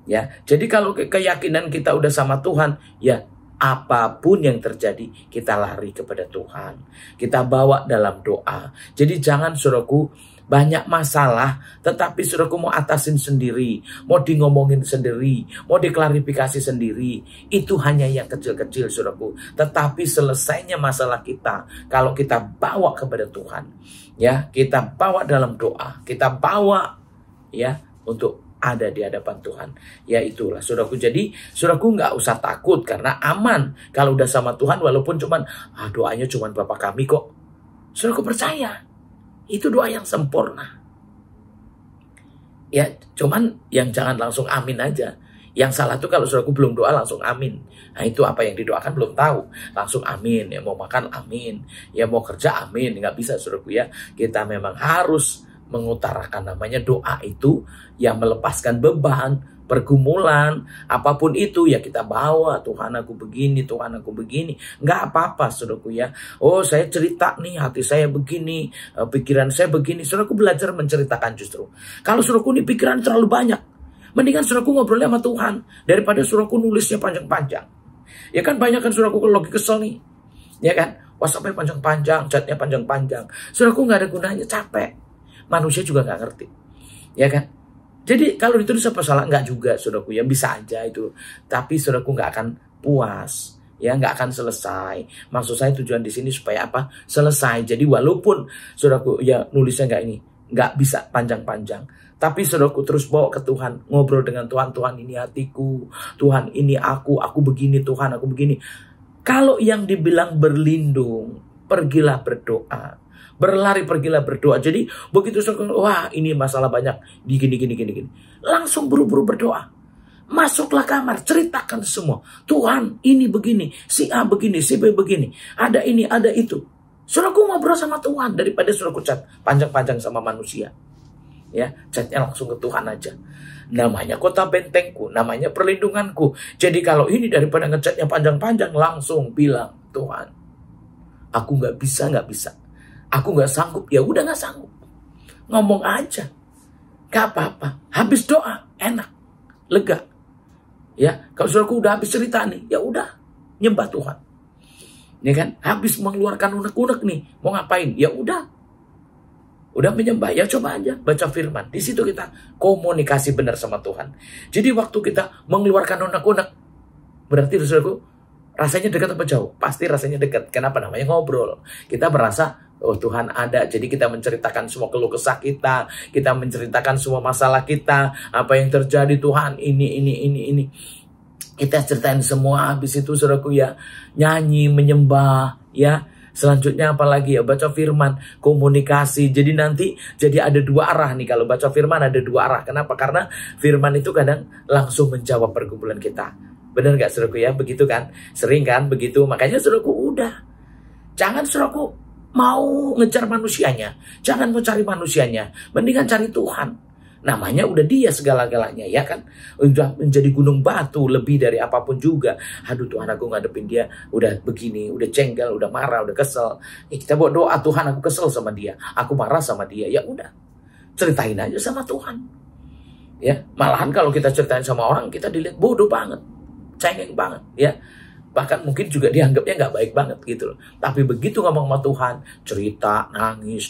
Ya, jadi kalau keyakinan kita udah sama Tuhan, ya apapun yang terjadi, kita lari kepada Tuhan. Kita bawa dalam doa. Jadi jangan, saudaraku, banyak masalah, tetapi saudaraku mau atasin sendiri, mau ngomongin sendiri, mau diklarifikasi sendiri. Itu hanya yang kecil-kecil saudaraku. Tetapi selesainya masalah kita, kalau kita bawa kepada Tuhan, ya, kita bawa dalam doa, kita bawa ya untuk ada di hadapan Tuhan. Ya itulah saudaraku. Jadi saudaraku nggak usah takut karena aman. Kalau udah sama Tuhan walaupun cuman doanya cuman Bapa kami kok. Saudaraku percaya. Itu doa yang sempurna. Ya, cuman yang jangan langsung amin aja. Yang salah tuh kalau saudaraku belum doa langsung amin. Nah itu apa yang didoakan belum tahu. Langsung amin. Ya mau makan amin. Ya mau kerja amin. Nggak bisa saudaraku ya. Kita memang harus mengutarakan namanya doa itu yang melepaskan beban, pergumulan, apapun itu ya kita bawa. Tuhan aku begini, Tuhan aku begini. Nggak apa-apa saudaraku ya. Oh saya cerita nih hati saya begini, pikiran saya begini. Saudaraku belajar menceritakan justru. Kalau saudaraku ini pikiran terlalu banyak, mendingan saudaraku ngobrolnya sama Tuhan daripada saudaraku nulisnya panjang-panjang. Ya kan banyak kan saudaraku kalau lagi kesel nih. Ya kan WhatsApp-nya panjang-panjang, chatnya panjang-panjang. Saudaraku nggak ada gunanya, capek. Manusia juga nggak ngerti. Ya kan? Jadi kalau ditulis apa salah? Enggak juga saudaraku ya, bisa aja itu. Tapi saudaraku nggak akan puas, ya nggak akan selesai. Maksud saya tujuan di sini supaya apa? Selesai. Jadi walaupun saudaraku ya nulisnya nggak bisa panjang-panjang, tapi saudaraku terus bawa ke Tuhan, ngobrol dengan Tuhan. Tuhan ini hatiku, Tuhan ini aku begini, Tuhan aku begini. Kalau yang dibilang berlindung, pergilah berdoa. Berlari pergilah berdoa. Jadi begitu wah ini masalah banyak gini. Langsung buru-buru berdoa. Masuklah kamar, ceritakan semua. Tuhan ini begini, si A begini, si B begini. Ada ini, ada itu. Saudaraku ngobrol sama Tuhan daripada saudaraku chat panjang-panjang sama manusia. Ya, chatnya langsung ke Tuhan aja. Namanya kota bentengku, namanya perlindunganku. Jadi kalau ini daripada ngechatnya panjang-panjang, langsung bilang, Tuhan, aku nggak bisa. Aku nggak sanggup, ya udah nggak sanggup. Ngomong aja, gak apa-apa. Habis doa, enak, lega. Ya, kalau saudaraku udah habis cerita nih, ya udah nyembah Tuhan. Ya kan, habis mengeluarkan unek-unek nih, mau ngapain? Ya udah menyembah, ya coba aja baca firman. Di situ kita komunikasi benar sama Tuhan. Jadi waktu kita mengeluarkan unek-unek, berarti saudaraku rasanya dekat apa jauh? Pasti rasanya dekat. Kenapa? Namanya ngobrol. Kita merasa oh Tuhan ada, jadi kita menceritakan semua keluh kesah kita menceritakan semua masalah kita, apa yang terjadi Tuhan, ini. Kita ceritain semua, habis itu saudaraku ya, nyanyi, menyembah, ya. Selanjutnya apalagi ya, baca firman, komunikasi. Jadi nanti jadi ada dua arah nih, kalau baca firman ada dua arah. Kenapa? Karena firman itu kadang langsung menjawab pergumulan kita. Benar gak saudaraku ya? Begitu kan? Sering kan? Begitu. Makanya saudaraku udah. Jangan saudaraku mau ngejar manusianya. Jangan mau cari manusianya. Mendingan cari Tuhan. Namanya udah dia segala-galanya ya kan. Udah menjadi gunung batu lebih dari apapun juga. Aduh Tuhan aku ngadepin dia. Udah begini. Udah jengkel. Udah marah. Udah kesel. Kita buat doa. Tuhan aku kesel sama dia. Aku marah sama dia. Ya udah. Ceritain aja sama Tuhan. Ya. Malahan kalau kita ceritain sama orang. Kita dilihat bodoh banget. Cengeng banget ya. Bahkan mungkin juga dianggapnya nggak baik banget gitu loh. Tapi begitu ngomong sama Tuhan, cerita, nangis,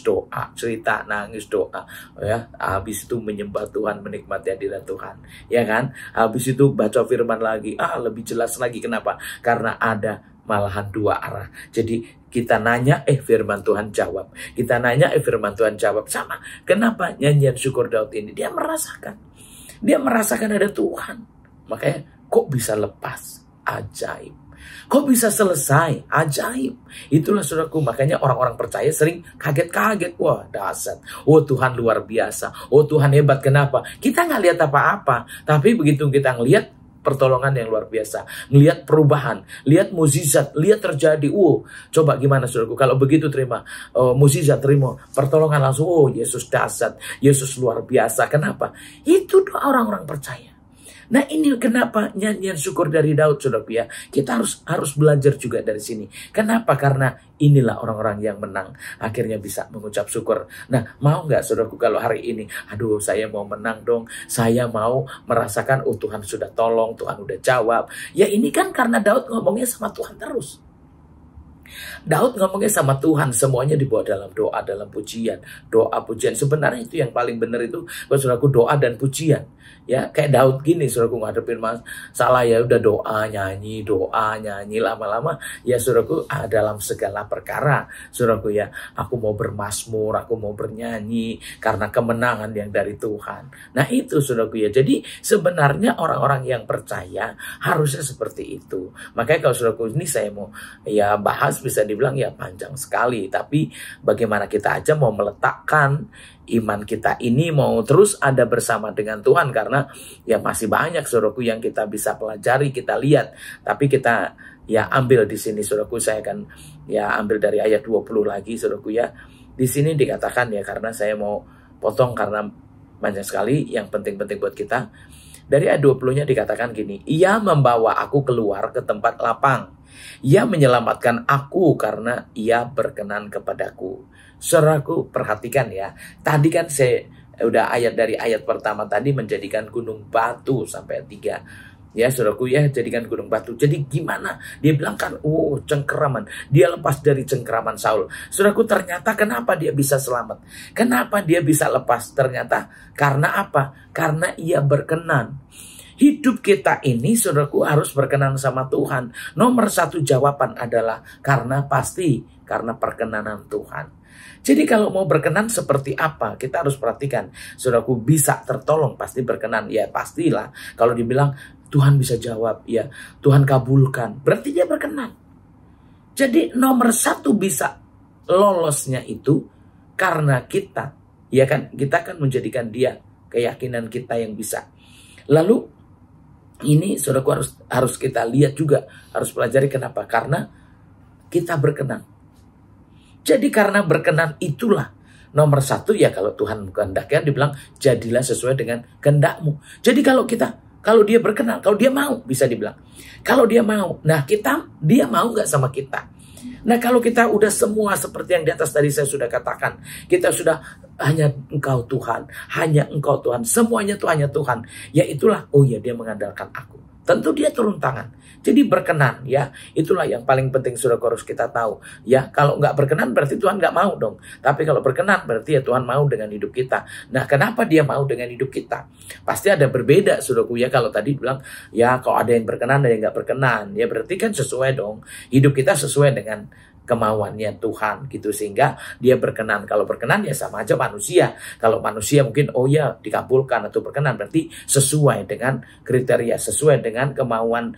doa, ya. Habis itu menyembah Tuhan, menikmati hadirat Tuhan, ya kan? Habis itu baca firman lagi, lebih jelas lagi. Kenapa? Karena ada malahan dua arah. Jadi kita nanya, firman Tuhan jawab. Kita nanya, firman Tuhan jawab. Sama. Kenapa? Nyanyian syukur Daud ini, dia merasakan ada Tuhan. Makanya kok bisa lepas? Ajaib. Kok bisa selesai? Ajaib. Itulah saudaraku. Makanya orang-orang percaya sering kaget-kaget. Wah dahsyat. Oh Tuhan luar biasa. Oh Tuhan hebat. Kenapa? Kita nggak lihat apa-apa. Tapi begitu kita ngelihat pertolongan yang luar biasa. Ngelihat perubahan. Lihat mukjizat. Lihat terjadi. Coba gimana saudaraku. Kalau begitu terima mukjizat, terima pertolongan langsung. Oh Yesus dahsyat. Yesus luar biasa. Kenapa? Itu doa orang-orang percaya. Nah ini kenapa nyanyian syukur dari Daud saudaraku ya. Kita harus belajar juga dari sini. Kenapa? Karena inilah orang-orang yang menang. Akhirnya bisa mengucap syukur. Nah mau nggak saudaraku kalau hari ini, aduh saya mau menang dong. Saya mau merasakan Tuhan sudah tolong, Tuhan udah jawab. Ya ini kan karena Daud ngomongnya sama Tuhan terus. Daud ngomongnya sama Tuhan, semuanya dibawa dalam doa, dalam pujian. Doa, pujian. Sebenarnya itu yang paling benar itu, saudaraku, doa dan pujian. Ya, kayak Daud gini, saudaraku, ngadepin masalah, ya udah doa, nyanyi, lama-lama, ya saudaraku, dalam segala perkara. Saudaraku ya, aku mau bermazmur, aku mau bernyanyi, karena kemenangan yang dari Tuhan. Nah itu saudaraku ya, jadi sebenarnya orang-orang yang percaya harusnya seperti itu. Makanya kalau saudaraku ini saya mau ya bahas, bisa dibilang ya panjang sekali, tapi bagaimana kita aja mau meletakkan iman kita ini mau terus ada bersama dengan Tuhan, karena ya masih banyak saudaraku yang kita bisa pelajari, kita lihat, tapi kita ya ambil di sini saudaraku. Saya akan ya ambil dari ayat 20 lagi saudaraku ya. Di sini dikatakan ya, karena saya mau potong karena banyak sekali yang penting-penting buat kita. Dari ayat 20-nya dikatakan gini, ia membawa aku keluar ke tempat lapang. Ia menyelamatkan aku karena ia berkenan kepadaku. Saudaraku, perhatikan ya. Tadi kan saya udah dari ayat pertama tadi menjadikan gunung batu sampai 3. Ya saudaraku ya, jadikan gunung batu. Jadi gimana? Dia bilang kan, oh cengkeraman. Dia lepas dari cengkeraman Saul. Saudaraku, ternyata kenapa dia bisa selamat? Kenapa dia bisa lepas? Ternyata karena apa? Karena ia berkenan. Hidup kita ini saudaraku harus berkenan sama Tuhan. Nomor 1 jawaban adalah karena perkenanan Tuhan. Jadi kalau mau berkenan seperti apa? Kita harus perhatikan. Saudaraku, bisa tertolong pasti berkenan. Ya pastilah. Kalau dibilang Tuhan bisa jawab, ya Tuhan kabulkan, berarti dia berkenan. Jadi nomor 1 bisa lolosnya itu karena kita, ya kan, kita kan menjadikan dia keyakinan kita yang bisa. Lalu ini saudaraku harus kita lihat juga, harus pelajari kenapa? Karena kita berkenan. Jadi karena berkenan itulah nomor 1 ya, kalau Tuhan kehendaknya dibilang jadilah sesuai dengan kehendakmu. Jadi kalau dia berkenan, kalau dia mau, bisa dibilang. Kalau dia mau, nah dia mau nggak sama kita? Nah kalau kita udah semua seperti yang di atas tadi saya sudah katakan, kita sudah hanya Engkau Tuhan, hanya Engkau Tuhan, semuanya itu hanya Tuhan. Ya itulah, oh ya dia mengandalkan aku. Tentu dia turun tangan. Jadi berkenan ya, itulah yang paling penting sudah harus kita tahu. Ya kalau nggak berkenan berarti Tuhan nggak mau dong. Tapi kalau berkenan berarti ya Tuhan mau dengan hidup kita. Nah kenapa dia mau dengan hidup kita? Pasti ada berbeda saudaraku ya. Kalau tadi bilang ya kalau ada yang berkenan ada yang nggak berkenan, ya berarti kan sesuai dong. Hidup kita sesuai dengan kemauannya Tuhan gitu, sehingga dia berkenan. Kalau berkenan ya sama aja manusia. Kalau manusia mungkin oh ya dikabulkan atau berkenan, berarti sesuai dengan kriteria, sesuai dengan kemauan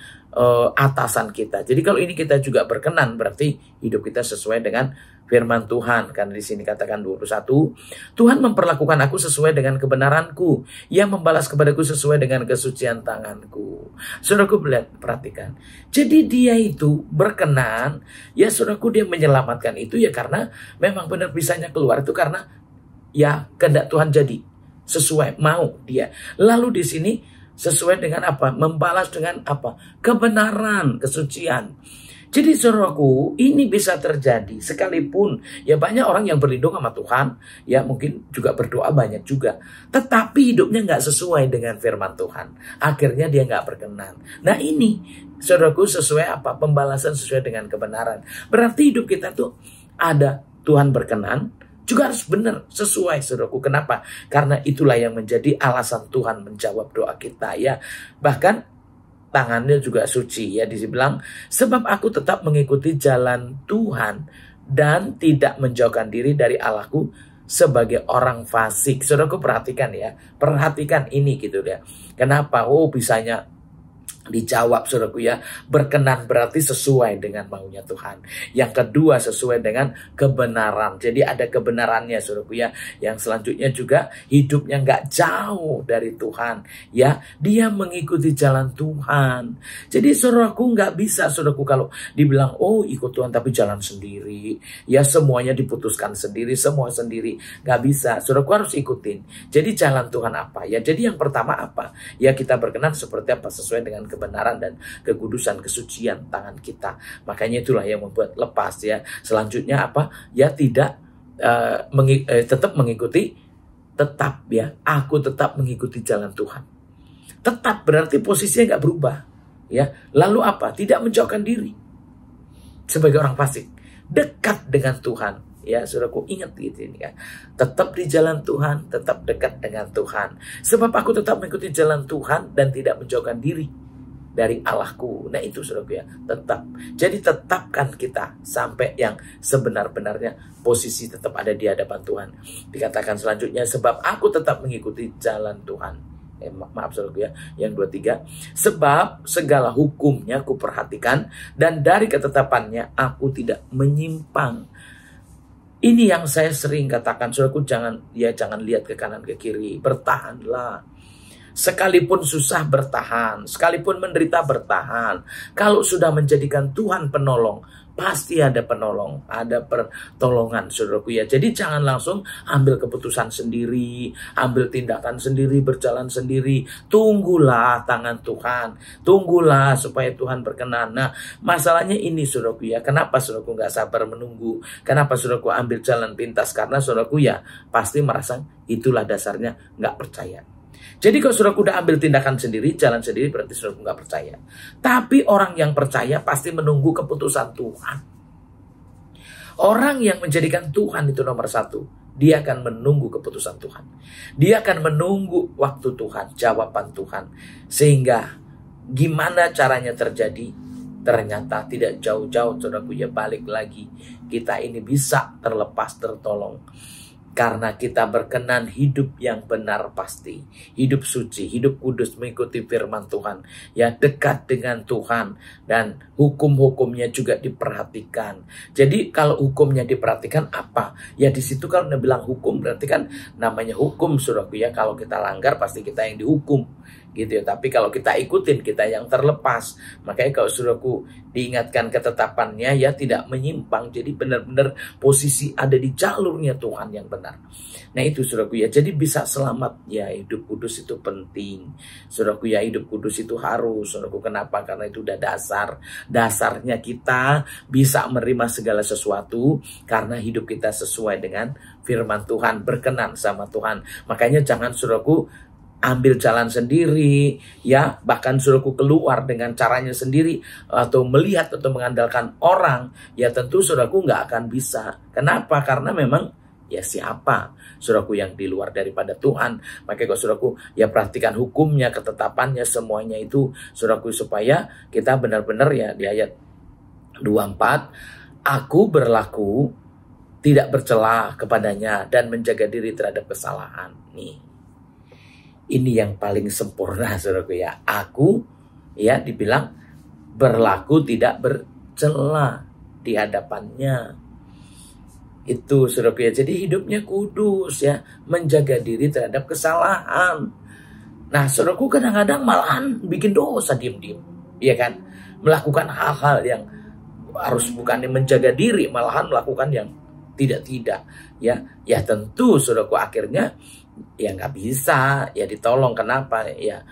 atasan kita. Jadi kalau ini kita juga berkenan, berarti hidup kita sesuai dengan firman Tuhan. Karena di sini katakan 21, Tuhan memperlakukan aku sesuai dengan kebenaranku, Ia membalas kepadaku sesuai dengan kesucian tanganku. Saudaraku, perhatikan. Jadi dia itu berkenan, ya saudaraku, dia menyelamatkan itu ya karena memang benar bisanya keluar itu karena ya kehendak Tuhan jadi sesuai mau dia. Lalu di sini sesuai dengan apa? Membalas dengan apa? Kebenaran, kesucian. Jadi saudaraku, ini bisa terjadi sekalipun ya banyak orang yang berlindung sama Tuhan, ya mungkin juga berdoa banyak juga, tetapi hidupnya nggak sesuai dengan firman Tuhan. Akhirnya dia nggak berkenan. Nah ini saudaraku sesuai apa? Pembalasan sesuai dengan kebenaran. Berarti hidup kita tuh ada Tuhan berkenan, juga harus benar, sesuai saudaraku. Kenapa? Karena itulah yang menjadi alasan Tuhan menjawab doa kita ya. Bahkan tangannya juga suci ya, dibilang sebab aku tetap mengikuti jalan Tuhan dan tidak menjauhkan diri dari Allahku sebagai orang fasik. Saudaraku perhatikan ya, perhatikan ini gitu ya. Kenapa? Oh bisanya dijawab saudaraku ya, berkenan berarti sesuai dengan maunya Tuhan. Yang kedua sesuai dengan kebenaran. Jadi ada kebenarannya saudaraku ya. Yang selanjutnya juga hidupnya nggak jauh dari Tuhan ya, dia mengikuti jalan Tuhan. Jadi saudaraku nggak bisa saudaraku kalau dibilang oh ikut Tuhan tapi jalan sendiri ya, semuanya diputuskan sendiri, semua sendiri, nggak bisa. Saudaraku harus ikutin. Jadi jalan Tuhan apa ya? Jadi yang pertama apa ya, kita berkenan seperti apa? Sesuai dengan kebenaran dan kekudusan, kesucian tangan kita. Makanya itulah yang membuat lepas ya. Selanjutnya apa? Ya tidak tetap mengikuti, tetap ya. Aku tetap mengikuti jalan Tuhan. Tetap berarti posisinya nggak berubah ya. Lalu apa? Tidak menjauhkan diri sebagai orang fasik. dekat dengan Tuhan. Ya, saudaraku, ingat gitu ini ya. Tetap di jalan Tuhan, tetap dekat dengan Tuhan. Sebab aku tetap mengikuti jalan Tuhan dan tidak menjauhkan diri dari Allahku. Nah itu saudaraku ya, tetap. Jadi tetapkan kita sampai yang sebenar-benarnya posisi tetap ada di hadapan Tuhan. Dikatakan selanjutnya, sebab aku tetap mengikuti jalan Tuhan. Maaf saudaraku ya, yang 23. Sebab segala hukumnya aku perhatikan dan dari ketetapannya aku tidak menyimpang. Ini yang saya sering katakan, saudaraku, jangan lihat ke kanan ke kiri, bertahanlah. Sekalipun susah bertahan, sekalipun menderita bertahan. Kalau sudah menjadikan Tuhan penolong, pasti ada penolong, ada pertolongan saudaraku ya. Jadi jangan langsung ambil keputusan sendiri, ambil tindakan sendiri, berjalan sendiri. Tunggulah tangan Tuhan, tunggulah supaya Tuhan berkenan. Nah masalahnya ini saudaraku ya, kenapa saudaraku nggak sabar menunggu? Kenapa saudaraku ambil jalan pintas? Karena saudaraku ya pasti merasa itulah dasarnya nggak percaya. Jadi kalau saudaraku udah ambil tindakan sendiri, jalan sendiri, berarti saudaraku nggak percaya. Tapi orang yang percaya pasti menunggu keputusan Tuhan. Orang yang menjadikan Tuhan itu nomor satu, dia akan menunggu keputusan Tuhan. Dia akan menunggu waktu Tuhan, jawaban Tuhan. Sehingga gimana caranya terjadi, ternyata tidak jauh-jauh saudaraku ya, balik lagi. Kita ini bisa terlepas, tertolong. Karena kita berkenan hidup yang benar pasti. Hidup suci, hidup kudus mengikuti firman Tuhan. Ya dekat dengan Tuhan. Dan hukum-hukumnya juga diperhatikan. Jadi kalau hukumnya diperhatikan apa? Ya di situ kalau dia bilang hukum berarti kan namanya hukum saudaraku ya. Kalau kita langgar pasti kita yang dihukum. Gitu ya. Tapi kalau kita ikutin, kita yang terlepas. Makanya kalau saudaraku diingatkan ketetapannya ya tidak menyimpang. Jadi benar-benar posisi ada di jalurnya Tuhan yang benar. Nah itu saudaraku ya. Jadi bisa selamat ya, hidup kudus itu penting. Saudaraku ya, hidup kudus itu harus. Saudaraku kenapa? Karena itu udah dasar. Dasarnya kita bisa menerima segala sesuatu karena hidup kita sesuai dengan firman Tuhan, berkenan sama Tuhan. Makanya jangan saudaraku ambil jalan sendiri, ya bahkan saudaraku keluar dengan caranya sendiri atau melihat atau mengandalkan orang, ya tentu saudaraku nggak akan bisa. Kenapa? Karena memang ya siapa saudaraku yang di luar daripada Tuhan. Makanya kalau saudaraku ya perhatikan hukumnya, ketetapannya, semuanya itu saudaraku supaya kita benar-benar ya di ayat 24, aku berlaku tidak bercela kepadanya dan menjaga diri terhadap kesalahan. Ini yang paling sempurna saudaraku ya. Aku ya dibilang berlaku tidak bercela di hadapannya. Itu saudaraku ya. Jadi hidupnya kudus ya, menjaga diri terhadap kesalahan. Nah saudaraku kadang-kadang malahan bikin dosa diem-diem, ya kan? Melakukan hal-hal yang harus bukannya menjaga diri, malahan melakukan yang tidak-tidak ya. Ya tentu saudaraku akhirnya ya nggak bisa ya ditolong. Kenapa ya?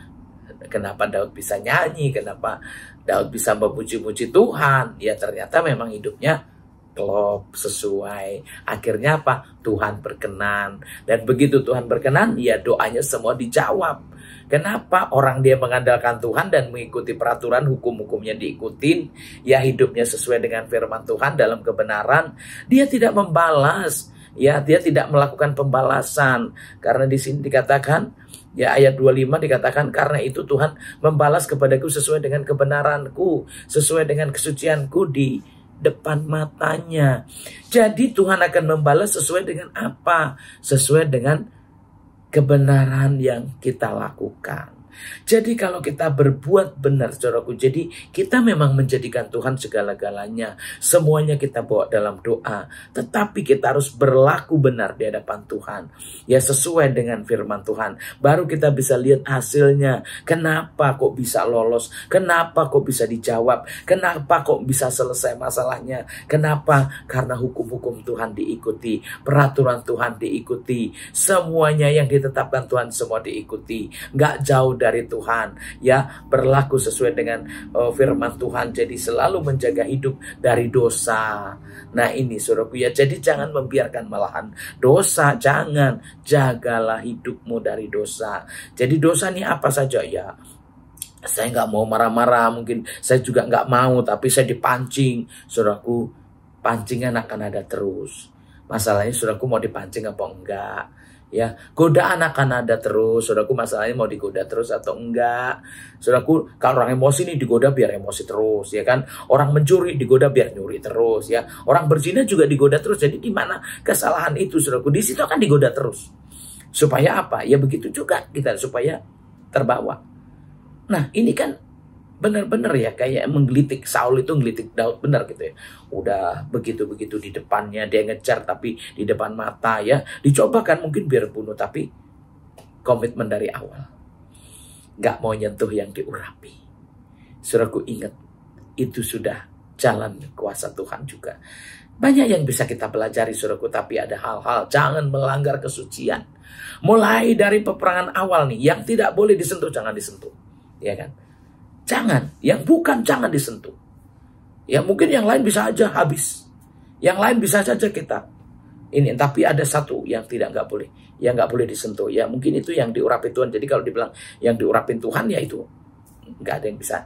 Kenapa Daud bisa nyanyi? Kenapa Daud bisa memuji-muji Tuhan? Ya ternyata memang hidupnya klop, sesuai. Akhirnya apa? Tuhan berkenan. Dan begitu Tuhan berkenan, ya doanya semua dijawab. Kenapa? Orang dia mengandalkan Tuhan dan mengikuti peraturan, hukum-hukumnya diikutin, ya hidupnya sesuai dengan firman Tuhan dalam kebenaran. Dia tidak membalas. Ya, dia tidak melakukan pembalasan. Karena di sini dikatakan, ya ayat 25 dikatakan, karena itu Tuhan membalas kepadaku sesuai dengan kebenaranku, sesuai dengan kesucianku di depan matanya. Jadi Tuhan akan membalas sesuai dengan apa? Sesuai dengan kebenaran yang kita lakukan. Jadi kalau kita berbuat benar saudaraku, jadi kita memang menjadikan Tuhan segala-galanya. Semuanya kita bawa dalam doa. Tetapi kita harus berlaku benar di hadapan Tuhan. Ya sesuai dengan firman Tuhan. Baru kita bisa lihat hasilnya. Kenapa kok bisa lolos? Kenapa kok bisa dijawab? Kenapa kok bisa selesai masalahnya? Kenapa? Karena hukum-hukum Tuhan diikuti. Peraturan Tuhan diikuti. Semuanya yang ditetapkan Tuhan semua diikuti. Nggak jauh dari Tuhan, ya berlaku sesuai dengan firman Tuhan. Jadi selalu menjaga hidup dari dosa. Nah ini saudaraku ya, jadi jangan membiarkan malahan dosa, jangan, jagalah hidupmu dari dosa. Jadi dosa ini apa saja ya. Saya nggak mau marah-marah, mungkin saya juga nggak mau, tapi saya dipancing, saudaraku. Pancingan akan ada terus. Masalahnya saudaraku mau dipancing apa enggak? Ya, godaan akan ada terus. Saudaraku, masalahnya mau digoda terus atau enggak? Saudaraku, kalau orang emosi nih digoda biar emosi terus, ya kan? Orang mencuri digoda biar nyuri terus, ya. Orang berzina juga digoda terus. Jadi di mana kesalahan itu, saudaraku? Di situ akan digoda terus. Supaya apa? Ya begitu juga kita supaya terbawa. Nah, ini kan benar-benar ya kayak menggelitik. Saul itu menggelitik Daud benar gitu ya. Udah begitu-begitu di depannya dia ngejar, tapi di depan mata ya. Dicoba kan mungkin biar bunuh, tapi komitmen dari awal. Gak mau nyentuh yang diurapi. Saudaraku, ingat, itu sudah jalan kuasa Tuhan juga. Banyak yang bisa kita pelajari, saudaraku, tapi ada hal-hal jangan melanggar kesucian. Mulai dari peperangan awal nih, yang tidak boleh disentuh jangan disentuh. Ya kan? Jangan, yang bukan jangan disentuh. Ya mungkin yang lain bisa aja habis. Yang lain bisa saja kita ini, tapi ada satu yang nggak boleh, yang nggak boleh disentuh. Ya mungkin itu yang diurapi Tuhan. Jadi kalau dibilang yang diurapin Tuhan, ya itu nggak ada yang bisa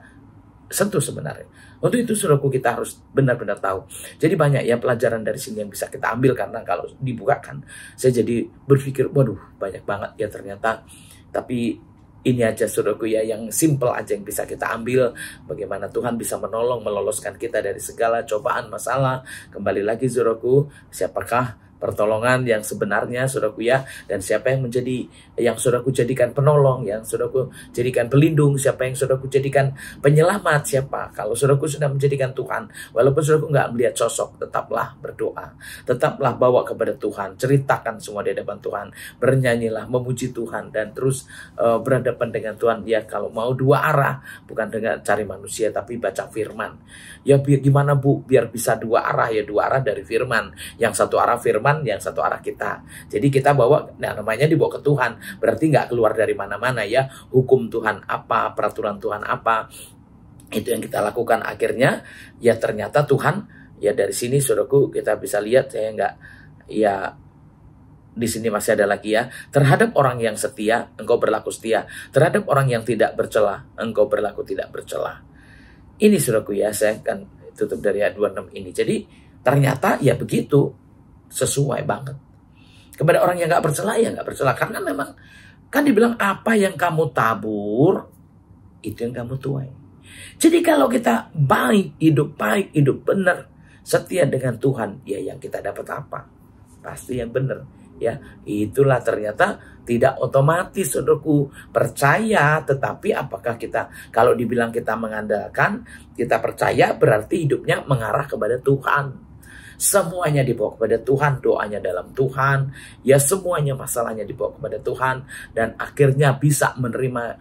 sentuh sebenarnya. Untuk itu saudaraku, kita harus benar-benar tahu. Jadi banyak ya pelajaran dari sini yang bisa kita ambil, karena kalau dibukakan, saya jadi berpikir, waduh banyak banget ya ternyata. Tapi ini aja saudaraku ya, yang simple aja yang bisa kita ambil. Bagaimana Tuhan bisa menolong, meloloskan kita dari segala cobaan, masalah. Kembali lagi saudaraku, siapakah pertolongan yang sebenarnya saudaraku ya, dan siapa yang menjadi, yang saudaraku jadikan penolong, yang saudaraku jadikan pelindung, siapa yang saudaraku jadikan penyelamat, siapa. Kalau saudaraku sudah menjadikan Tuhan, walaupun saudaraku nggak melihat sosok, tetaplah berdoa, tetaplah bawa kepada Tuhan, ceritakan semua di hadapan Tuhan, bernyanyilah, memuji Tuhan, dan terus berhadapan dengan Tuhan. Ya kalau mau dua arah, bukan dengan cari manusia, tapi baca firman. Ya gimana Bu biar bisa dua arah? Ya dua arah dari firman, yang satu arah firman, yang satu arah kita. Jadi kita bawa, nah namanya dibawa ke Tuhan, berarti nggak keluar dari mana-mana ya. Hukum Tuhan apa, peraturan Tuhan apa, itu yang kita lakukan. Akhirnya ya ternyata Tuhan, ya dari sini saudaraku kita bisa lihat, saya nggak, ya di sini masih ada lagi ya. Terhadap orang yang setia, engkau berlaku setia. Terhadap orang yang tidak bercela, engkau berlaku tidak bercela. Ini saudaraku ya, saya akan tutup dari ayat 26 ini. Jadi ternyata ya begitu, sesuai banget. Kepada orang yang gak bercela, ya gak bercela. Karena memang kan dibilang apa yang kamu tabur, itu yang kamu tuai. Jadi kalau kita baik, hidup benar, setia dengan Tuhan, ya yang kita dapat apa? Pasti yang benar. Ya, itulah ternyata tidak otomatis saudaraku percaya, tetapi apakah kita, kalau dibilang kita mengandalkan, kita percaya, berarti hidupnya mengarah kepada Tuhan. Semuanya dibawa kepada Tuhan, doanya dalam Tuhan, ya semuanya masalahnya dibawa kepada Tuhan, dan akhirnya bisa menerima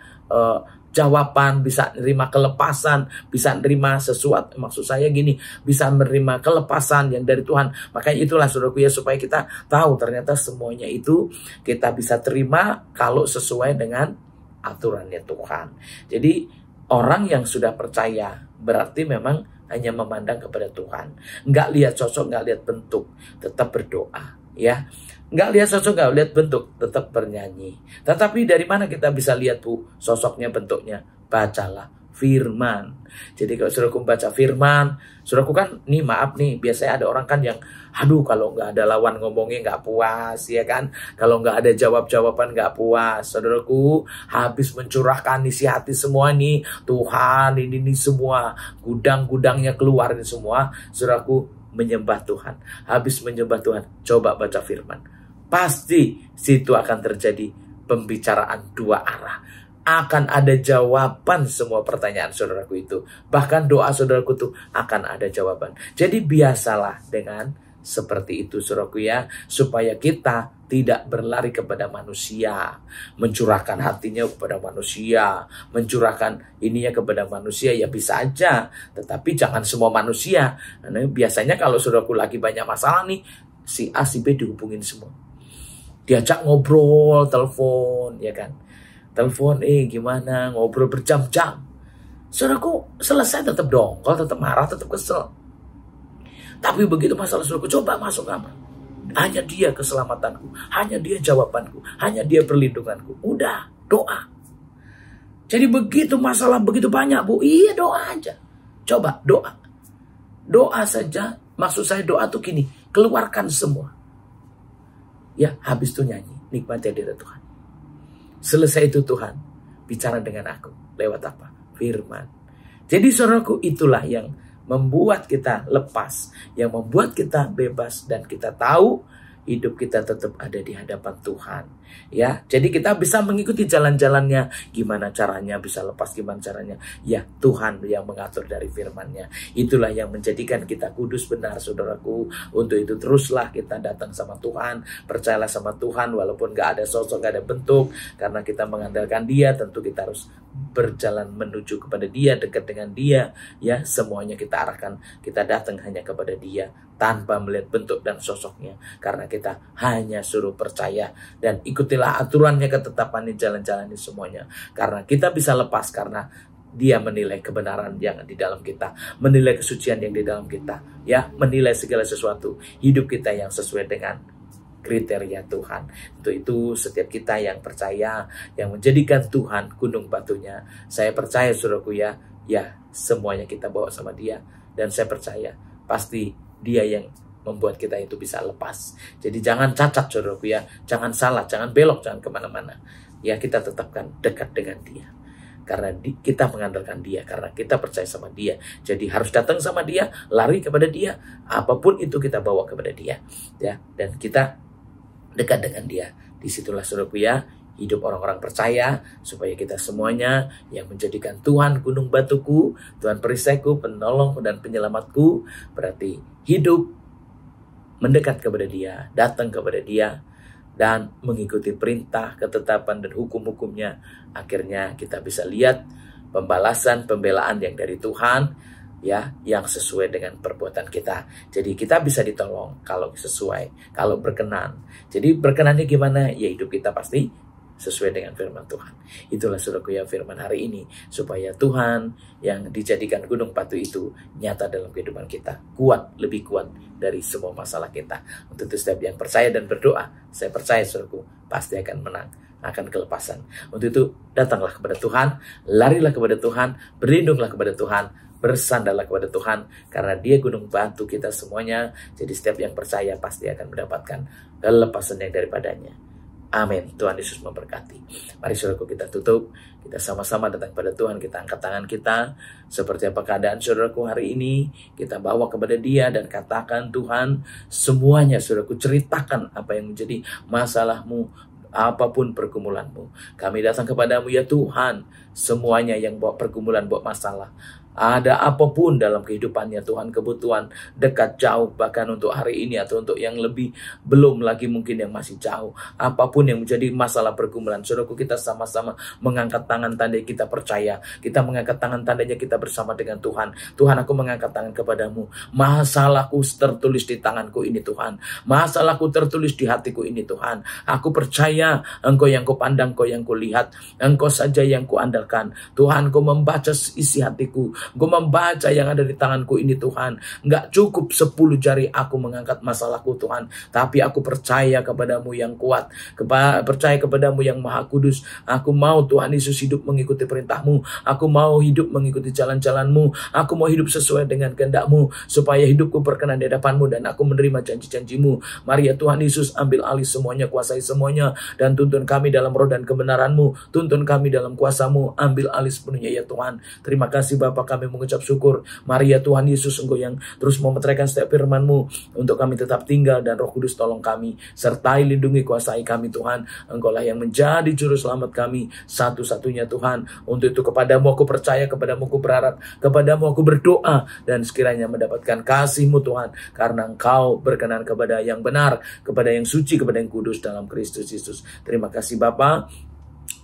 jawaban, bisa menerima kelepasan, bisa menerima sesuatu, maksud saya gini, bisa menerima kelepasan yang dari Tuhan. Makanya itulah saudaraku ya, supaya kita tahu ternyata semuanya itu kita bisa terima kalau sesuai dengan aturannya Tuhan. Jadi orang yang sudah percaya berarti memang hanya memandang kepada Tuhan. Nggak lihat sosok, nggak lihat bentuk, tetap berdoa. Ya, nggak lihat sosok, nggak lihat bentuk, tetap bernyanyi. Tetapi dari mana kita bisa lihat Bu sosoknya, bentuknya? Bacalah firman. Jadi kalau saudaraku baca firman, saudaraku kan nih maaf nih, biasanya ada orang kan yang aduh kalau nggak ada lawan ngomongnya nggak puas, ya kan? Kalau nggak ada jawab-jawaban nggak puas. Saudaraku habis mencurahkan isi hati semua nih, Tuhan ini semua gudang-gudangnya keluarin semua. Saudaraku menyembah Tuhan, habis menyembah Tuhan, coba baca firman. Pasti situ akan terjadi pembicaraan dua arah. Akan ada jawaban semua pertanyaan saudaraku itu. Bahkan doa saudaraku itu akan ada jawaban. Jadi biasalah dengan seperti itu saudaraku ya. Supaya kita tidak berlari kepada manusia. Mencurahkan hatinya kepada manusia. Mencurahkan ininya kepada manusia ya bisa aja. Tetapi jangan semua manusia. Nah, biasanya kalau saudaraku lagi banyak masalah nih, si A, si B dihubungin semua. Diajak ngobrol, telepon, ya kan. Telepon, gimana, ngobrol berjam-jam. Saudaraku selesai tetap dongkol, tetap marah, tetap kesel. Tapi begitu masalah saudaraku, coba masuk kamar. Hanya dia keselamatanku, hanya dia jawabanku, hanya dia perlindunganku. Udah, doa. Jadi begitu masalah begitu banyak Bu, iya doa aja. Coba doa. Doa saja Maksud saya doa tuh gini, keluarkan semua. Ya, habis itu nyanyi, nikmati hadirat Tuhan. Selesai itu Tuhan bicara dengan aku. Lewat apa? Firman. Jadi saudaraku, itulah yang membuat kita lepas, yang membuat kita bebas, dan kita tahu hidup kita tetap ada di hadapan Tuhan. Ya, jadi kita bisa mengikuti jalan-jalannya. Gimana caranya bisa lepas, gimana caranya? Ya, Tuhan yang mengatur dari firman-Nya. Itulah yang menjadikan kita kudus benar, saudaraku. Untuk itu teruslah kita datang sama Tuhan, percayalah sama Tuhan walaupun gak ada sosok, gak ada bentuk. Karena kita mengandalkan Dia, tentu kita harus berjalan menuju kepada Dia, dekat dengan Dia. Ya, semuanya kita arahkan, kita datang hanya kepada Dia tanpa melihat bentuk dan sosoknya. Karena kita hanya suruh percaya dan ikutilah aturannya, ketetapannya, jalan-jalannya semuanya. Karena kita bisa lepas karena Dia menilai kebenaran yang di dalam kita, menilai kesucian yang di dalam kita, ya, menilai segala sesuatu hidup kita yang sesuai dengan kriteria Tuhan. Untuk itu setiap kita yang percaya, yang menjadikan Tuhan gunung batunya, saya percaya saudaraku ya semuanya kita bawa sama Dia, dan saya percaya pasti Dia yang membuat kita itu bisa lepas. Jadi jangan cacat saudaraku ya, jangan salah, jangan belok, jangan kemana-mana. Ya, kita tetapkan dekat dengan Dia. Karena kita mengandalkan Dia, karena kita percaya sama Dia. Jadi harus datang sama Dia, lari kepada Dia, apapun itu kita bawa kepada Dia. Ya, dan kita dekat dengan Dia. Disitulah saudaraku ya, hidup orang-orang percaya, supaya kita semuanya yang menjadikan Tuhan gunung batuku, Tuhan perisaiku, penolong dan penyelamatku, berarti hidup mendekat kepada Dia, datang kepada Dia, dan mengikuti perintah, ketetapan, dan hukum-hukumnya. Akhirnya kita bisa lihat pembalasan, pembelaan yang dari Tuhan, ya, yang sesuai dengan perbuatan kita. Jadi kita bisa ditolong kalau sesuai, kalau berkenan. Jadi berkenannya gimana? Ya, hidup kita pasti sesuai dengan firman Tuhan. Itulah saudaraku ya firman hari ini, supaya Tuhan yang dijadikan gunung batu itu nyata dalam kehidupan kita, kuat, lebih kuat dari semua masalah kita. Untuk itu setiap yang percaya dan berdoa, saya percaya saudaraku pasti akan menang, akan kelepasan. Untuk itu datanglah kepada Tuhan, larilah kepada Tuhan, berlindunglah kepada Tuhan, bersandarlah kepada Tuhan, karena Dia gunung batu kita semuanya. Jadi setiap yang percaya pasti akan mendapatkan kelepasan yang daripadanya. Amin. Tuhan Yesus memberkati. Mari saudaraku kita tutup, kita sama-sama datang pada Tuhan, kita angkat tangan kita. Seperti apa keadaan saudaraku hari ini, kita bawa kepada Dia dan katakan, Tuhan, semuanya saudaraku, ceritakan apa yang menjadi masalahmu, apapun pergumulanmu. Kami datang kepadamu ya Tuhan, semuanya yang bawa pergumulan, bawa masalah. Ada apapun dalam kehidupannya Tuhan, kebutuhan dekat, jauh, bahkan untuk hari ini atau untuk yang lebih, belum lagi mungkin yang masih jauh. Apapun yang menjadi masalah pergumulan, saudaraku, kita sama-sama mengangkat tangan tanda kita percaya. Kita mengangkat tangan tandanya kita bersama dengan Tuhan. Tuhan, aku mengangkat tangan kepadamu. Masalahku tertulis di tanganku ini Tuhan. Masalahku tertulis di hatiku ini Tuhan. Aku percaya Engkau yang kupandang, Engkau yang kulihat, Engkau saja yang kuandalkan. Tuhan, Engkau membaca isi hatiku. Gue membaca yang ada di tanganku ini Tuhan. Nggak cukup 10 jari aku mengangkat masalahku Tuhan, tapi aku percaya kepadamu yang kuat, percaya kepadamu yang maha kudus. Aku mau Tuhan Yesus hidup mengikuti perintahmu. Aku mau hidup mengikuti jalan-jalanmu. Aku mau hidup sesuai dengan kehendakmu, supaya hidupku berkenan di hadapanmu dan aku menerima janji-janjimu. Mari ya Tuhan Yesus, ambil alih semuanya, kuasai semuanya, dan tuntun kami dalam roh dan kebenaranmu. Tuntun kami dalam kuasamu, ambil alih sepenuhnya ya Tuhan. Terima kasih Bapa, kami mengucap syukur. Mari ya Tuhan Yesus, Engkau yang terus memeteraikan setiap firman-Mu untuk kami tetap tinggal, dan Roh Kudus tolong kami, sertai, lindungi, kuasai kami Tuhan. Engkau lah yang menjadi juru selamat kami satu-satunya Tuhan. Untuk itu kepadamu aku percaya, kepadamu aku berharap, kepadamu aku berdoa, dan sekiranya mendapatkan kasih-Mu Tuhan, karena Engkau berkenan kepada yang benar, kepada yang suci, kepada yang kudus dalam Kristus Yesus. Terima kasih Bapa.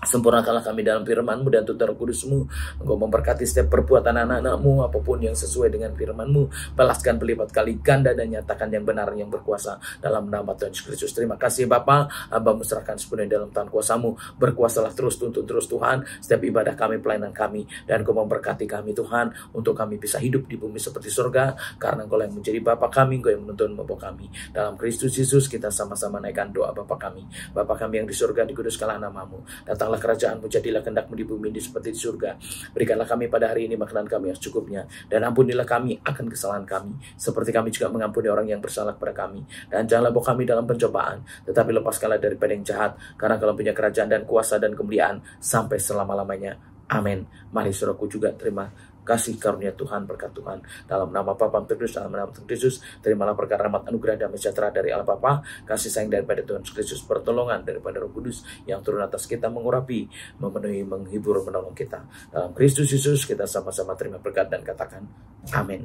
Sempurnakanlah kami dalam firman-Mu dan tutur kudus-Mu. Engkau memberkati setiap perbuatan anak-anak-Mu, apapun yang sesuai dengan firman-Mu. Balaskan berlipat kali ganda dan nyatakan yang benar, yang berkuasa dalam nama Tuhan Yesus Kristus. Terima kasih Bapa. Hamba-Mu serahkan sepenuhnya dalam tangan kuasa-Mu. Berkuasalah terus, tuntun terus Tuhan setiap ibadah kami, pelayanan kami, dan Engkau memberkati kami Tuhan, untuk kami bisa hidup di bumi seperti surga, karena Engkau yang menjadi Bapa kami, Engkau yang menuntun membawa kami. Dalam Kristus Yesus kita sama-sama naikkan doa Bapa kami. Bapa kami yang di surga, dikuduskanlah nama-Mu. Datanglah Datanglah kerajaan-Mu, jadilah kehendak-Mu di bumi ini seperti di surga. Berikanlah kami pada hari ini makanan kami yang secukupnya, dan ampunilah kami akan kesalahan kami, seperti kami juga mengampuni orang yang bersalah kepada kami. Dan janganlah bawa kami dalam pencobaan, tetapi lepaskanlah daripada yang jahat, karena Engkau punya kerajaan dan kuasa dan kemuliaan sampai selama-lamanya. Amin. Mari saudaraku juga terima kasih karunia Tuhan, berkat Tuhan. Dalam nama Bapa, Putra, dalam nama Tuhan Yesus, terimalah berkat, rahmat, anugerah, damai sejahtera dari Allah Bapa, kasih sayang daripada Tuhan Yesus, pertolongan daripada Roh Kudus yang turun atas kita, mengurapi, memenuhi, menghibur, menolong kita. Dalam Kristus Yesus kita sama-sama terima berkat dan katakan amin.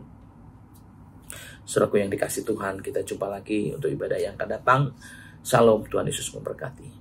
Saudaraku yang dikasih Tuhan, kita jumpa lagi untuk ibadah yang akan datang. Shalom, Tuhan Yesus memberkati.